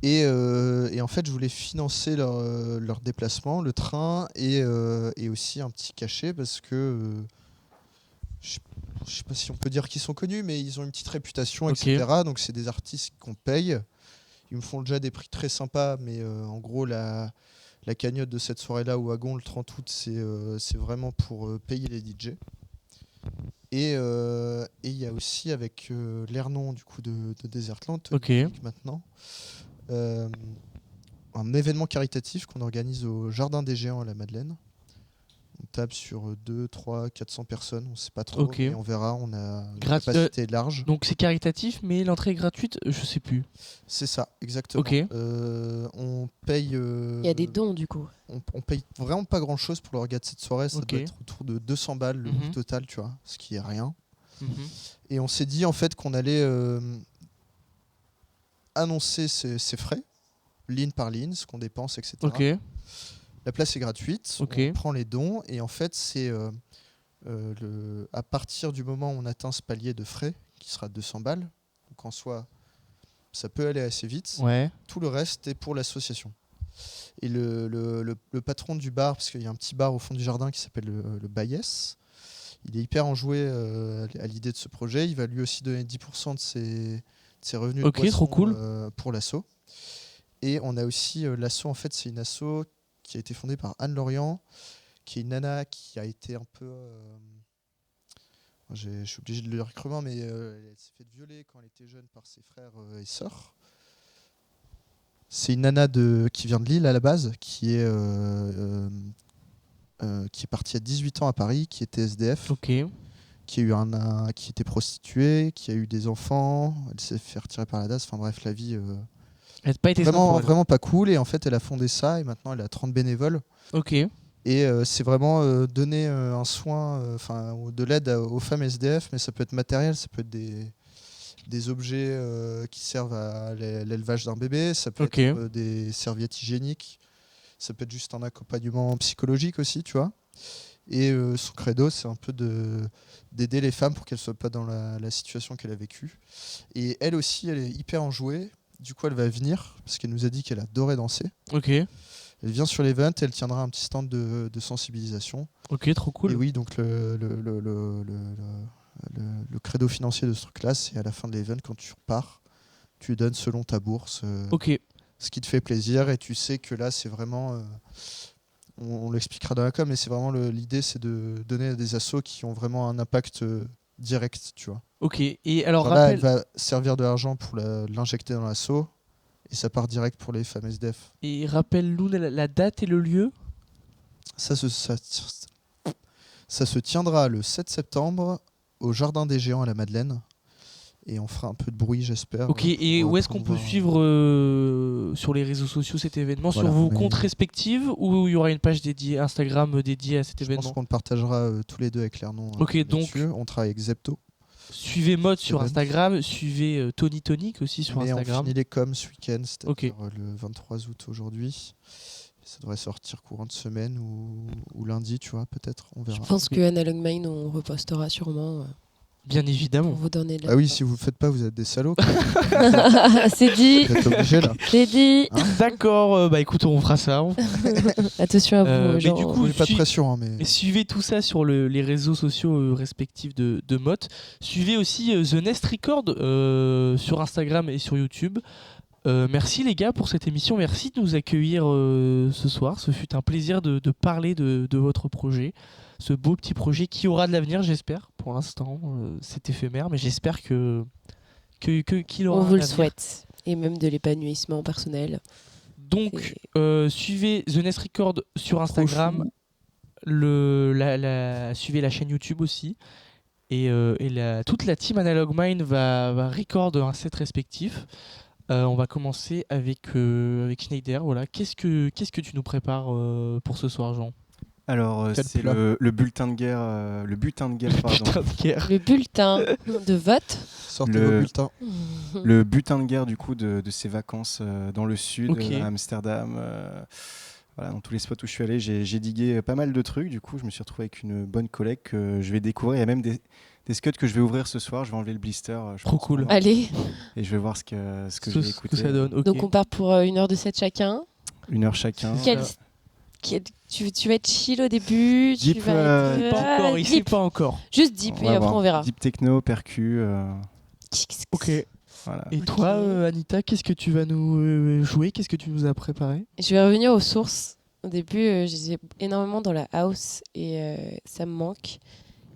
Et en fait, je voulais financer leur déplacement, le train, et aussi un petit cachet parce que je sais pas si on peut dire qu'ils sont connus, mais ils ont une petite réputation, Ok. etc. Donc c'est des artistes qu'on paye. Ils me font déjà des prix très sympas, mais en gros la cagnotte de cette soirée-là au wagon le 30 août, c'est vraiment pour payer les DJ. Et il y a aussi avec l'Ernon du coup de Desertland, Ok. maintenant. Un événement caritatif qu'on organise au Jardin des Géants à la Madeleine. On tape sur 2, 3, 400 personnes, on ne sait pas trop, Ok. mais on verra, on a une Grat- capacité large. Donc c'est caritatif, mais l'entrée est gratuite, je sais plus. C'est ça, exactement. Ok. On paye... Il y a des dons, du coup. on paye vraiment pas grand-chose pour le regard de cette soirée, ça Ok. doit être autour de 200 balles le Mhm. prix total, tu vois, ce qui est rien. Mhm. Et on s'est dit en fait qu'on allait annoncer ses frais, ligne par ligne, ce qu'on dépense, etc. Ok. La place est gratuite, Ok. on prend les dons et en fait c'est à partir du moment où on atteint ce palier de frais qui sera de 200 balles, donc en soi ça peut aller assez vite, Ouais. tout le reste est pour l'association. Et le patron du bar, parce qu'il y a un petit bar au fond du jardin qui s'appelle le Bayes, il est hyper enjoué à l'idée de ce projet, il va lui aussi donner 10% de ses revenus Ok, de boisson, trop cool. pour l'asso. Et on a aussi l'asso, en fait c'est une asso qui a été fondée par Anne Lorient, qui est une nana qui a été un peu Je suis obligé de le lire crûment, mais elle s'est fait violer quand elle était jeune par ses frères et sœurs. C'est une nana qui vient de Lille à la base, qui est partie à 18 ans à Paris, qui était SDF, Ok. qui était prostituée, qui a eu des enfants, elle s'est fait retirer par la DAS. Enfin bref, la vie Elle n'a pas été simple pour vraiment, elle. vraiment pas cool. Et en fait, elle a fondé ça et maintenant elle a 30 bénévoles. Ok. Et c'est vraiment donner un soin, de l'aide aux femmes SDF, mais ça peut être matériel, ça peut être des objets qui servent à l'élevage d'un bébé, ça peut Ok. être des serviettes hygiéniques, ça peut être juste un accompagnement psychologique aussi, tu vois. Et son credo, c'est un peu d'aider les femmes pour qu'elles ne soient pas dans la situation qu'elle a vécue. Et elle aussi, elle est hyper enjouée. Du coup, elle va venir, parce qu'elle nous a dit qu'elle adorait danser. Ok. Elle vient sur l'event, elle tiendra un petit stand de sensibilisation. Ok, trop cool. Et oui, donc le credo financier de ce truc-là, c'est à la fin de l'event, quand tu repars, tu donnes selon ta bourse Ok. ce qui te fait plaisir. Et tu sais que là, c'est vraiment... on l'expliquera dans la com, mais c'est vraiment l'idée, c'est de donner à des assos qui ont vraiment un impact direct, tu vois. Ok. Et alors, Genre là, rappelle... elle va servir de l'argent pour l'injecter dans l'asso, et ça part direct pour les femmes SDF. Et rappelle-nous la date et le lieu. Ça se tiendra le 7 septembre au Jardin des Géants à la Madeleine. Et on fera un peu de bruit, j'espère. Ok, et pour où est-ce qu'on peut promouvoir- suivre sur les réseaux sociaux cet événement? Voilà, Sur vos mais- comptes respectifs ou il y aura une page dédiée, Instagram dédiée à cet Je événement? pense qu'on le partagera tous les deux avec Lernon. Ok, donc- là-dessus. On travaille avec Zepto. Suivez Mode sur Event. Instagram, suivez Tony Tonic aussi sur Mais Instagram. on finit les coms ce week-end, c'est-à-dire Ok. le 23 août aujourd'hui. Ça devrait sortir courant de semaine ou lundi, tu vois, peut-être. On Je verra. pense que Analog Mind, on repostera sûrement Bien pour évidemment. vous donner de la... Ah oui, si vous le faites pas, vous êtes des salauds. quoi. C'est dit, Vous êtes obligés là. c'est dit. D'accord, bah écoute, on fera ça. Attention à vous, Mais genre, du coup, J'ai pas de pression, hein, mais Et suivez tout ça sur les réseaux sociaux respectifs de Mott. Suivez aussi The Nest Record sur Instagram et sur YouTube. Merci les gars pour cette émission. Merci de nous accueillir ce soir. Ce fut un plaisir de parler de votre projet. Ce beau petit projet qui aura de l'avenir, j'espère. Pour l'instant, c'est éphémère, mais j'espère qu'il aura on un vous le avenir. souhaite. Et même de l'épanouissement personnel. Donc, Et- suivez The Nest Record sur trop Instagram. chou. Suivez la chaîne YouTube aussi. Et toute la team Analog Mind va record un set respectif. On va commencer avec Schneider. Voilà. Qu'est-ce que tu nous prépares pour ce soir, Jean? Alors, Quel c'est plat le bulletin de guerre, pardon. Putain de guerre. Le bulletin de vote. sortez Le- vos bulletins. Le butin de guerre du coup de ces vacances dans le sud, Ok. à Amsterdam, voilà, dans tous les spots où je suis allé, j'ai digué pas mal de trucs. Du coup, je me suis retrouvé avec une bonne collègue que je vais découvrir. Il y a même des scuds que je vais ouvrir ce soir. Je vais enlever le blister. Je Trop pense, cool. vraiment. Allez, Et je vais voir ce que je Ce vais que écouter. ça donne. Ok. donc on part pour 1 heure de set chacun. 1 heure chacun. Quel- Tu vas être chill au début, tu Deep, vas être... Pas encore, il sait deep. pas encore. Juste deep, et va après voir. on verra. Deep techno, percu. Ok. Voilà. Et Ok. toi, Anita, qu'est-ce que tu vas nous jouer? Qu'est-ce que tu nous as préparé? Je vais revenir aux sources. Au début, j'étais énormément dans la house et ça me manque.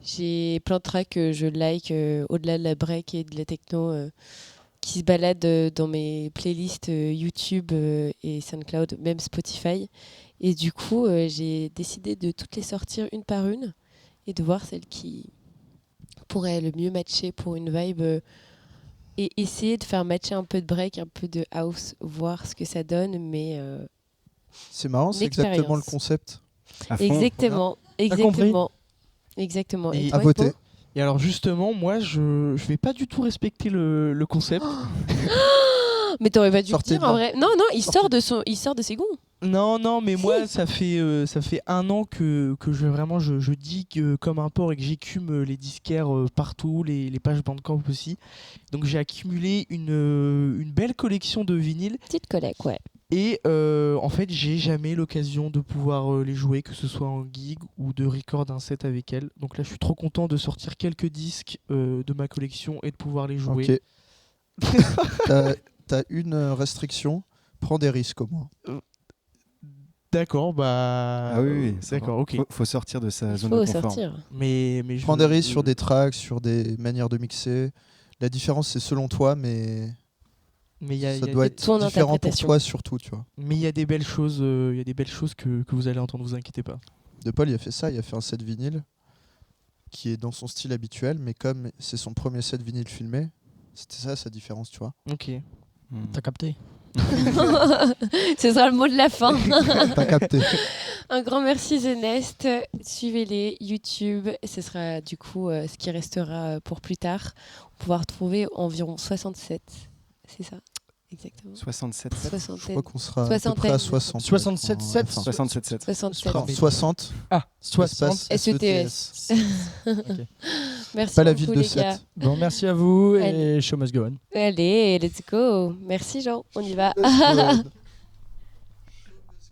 J'ai plein de tracks que je like au-delà de la break et de la techno qui se baladent dans mes playlists YouTube et SoundCloud, même Spotify. Et du coup, j'ai décidé de toutes les sortir une par une et de voir celle qui pourrait le mieux matcher pour une vibe et essayer de faire matcher un peu de break, un peu de house, voir ce que ça donne, mais... C'est marrant, c'est L'expérience. exactement le concept. À fond. Exactement, exactement. Exactement. Et toi, à voter. Hippo Et alors justement, moi, je vais pas du tout respecter le concept. Mais t'aurais pas dû Sortez le dire de en là. vrai. Non, non, il Sortez. sort de ses gonds. Non, mais moi, ça fait 1 an que je digue comme un porc et que j'écume les disquaires partout, les pages Bandcamp aussi. Donc j'ai accumulé une belle collection de vinyles Petite collègue, ouais. et en fait, j'ai jamais l'occasion de pouvoir les jouer, que ce soit en gig ou de record un set avec elle. Donc là, je suis trop content de sortir quelques disques de ma collection et de pouvoir les jouer. Ok. T'as une restriction, prends des risques au moins. D'accord, bah. Ah oui, ça D'accord, va. ok. Faut sortir de sa Il zone faut de confort. sortir. Mais Prends des risques sur des tracks, sur des manières de mixer. La différence, c'est selon toi, mais Mais il y a, ça il y a doit des- être ton différent pour interprétation. toi surtout, tu vois. mais il y a des belles choses, il y a des belles choses que vous allez entendre, vous inquiétez pas. De Paul, il a fait ça, il a fait un set vinyle qui est dans son style habituel, mais comme c'est son premier set vinyle filmé, c'était ça sa différence, tu vois. Ok. T'as capté? Ce sera le mot de la fin. T'as capté. Un grand merci The Nest. Suivez-les, YouTube. Ce sera du coup ce qui restera pour plus tard. On pourra retrouver environ 67. C'est ça, exactement. 67, Je Soixantaine. crois qu'on sera à peu Soixantaine. près à 60. 67, ouais, 7. enfin, 67, 7. 67. non, 60. Ah, 60. espace SETS. Ok. Merci Pas la beaucoup, ville de les gars. 7. Bon, merci à vous Allez. et show must go on. Allez, let's go. Merci Jean, on y va. Let's go.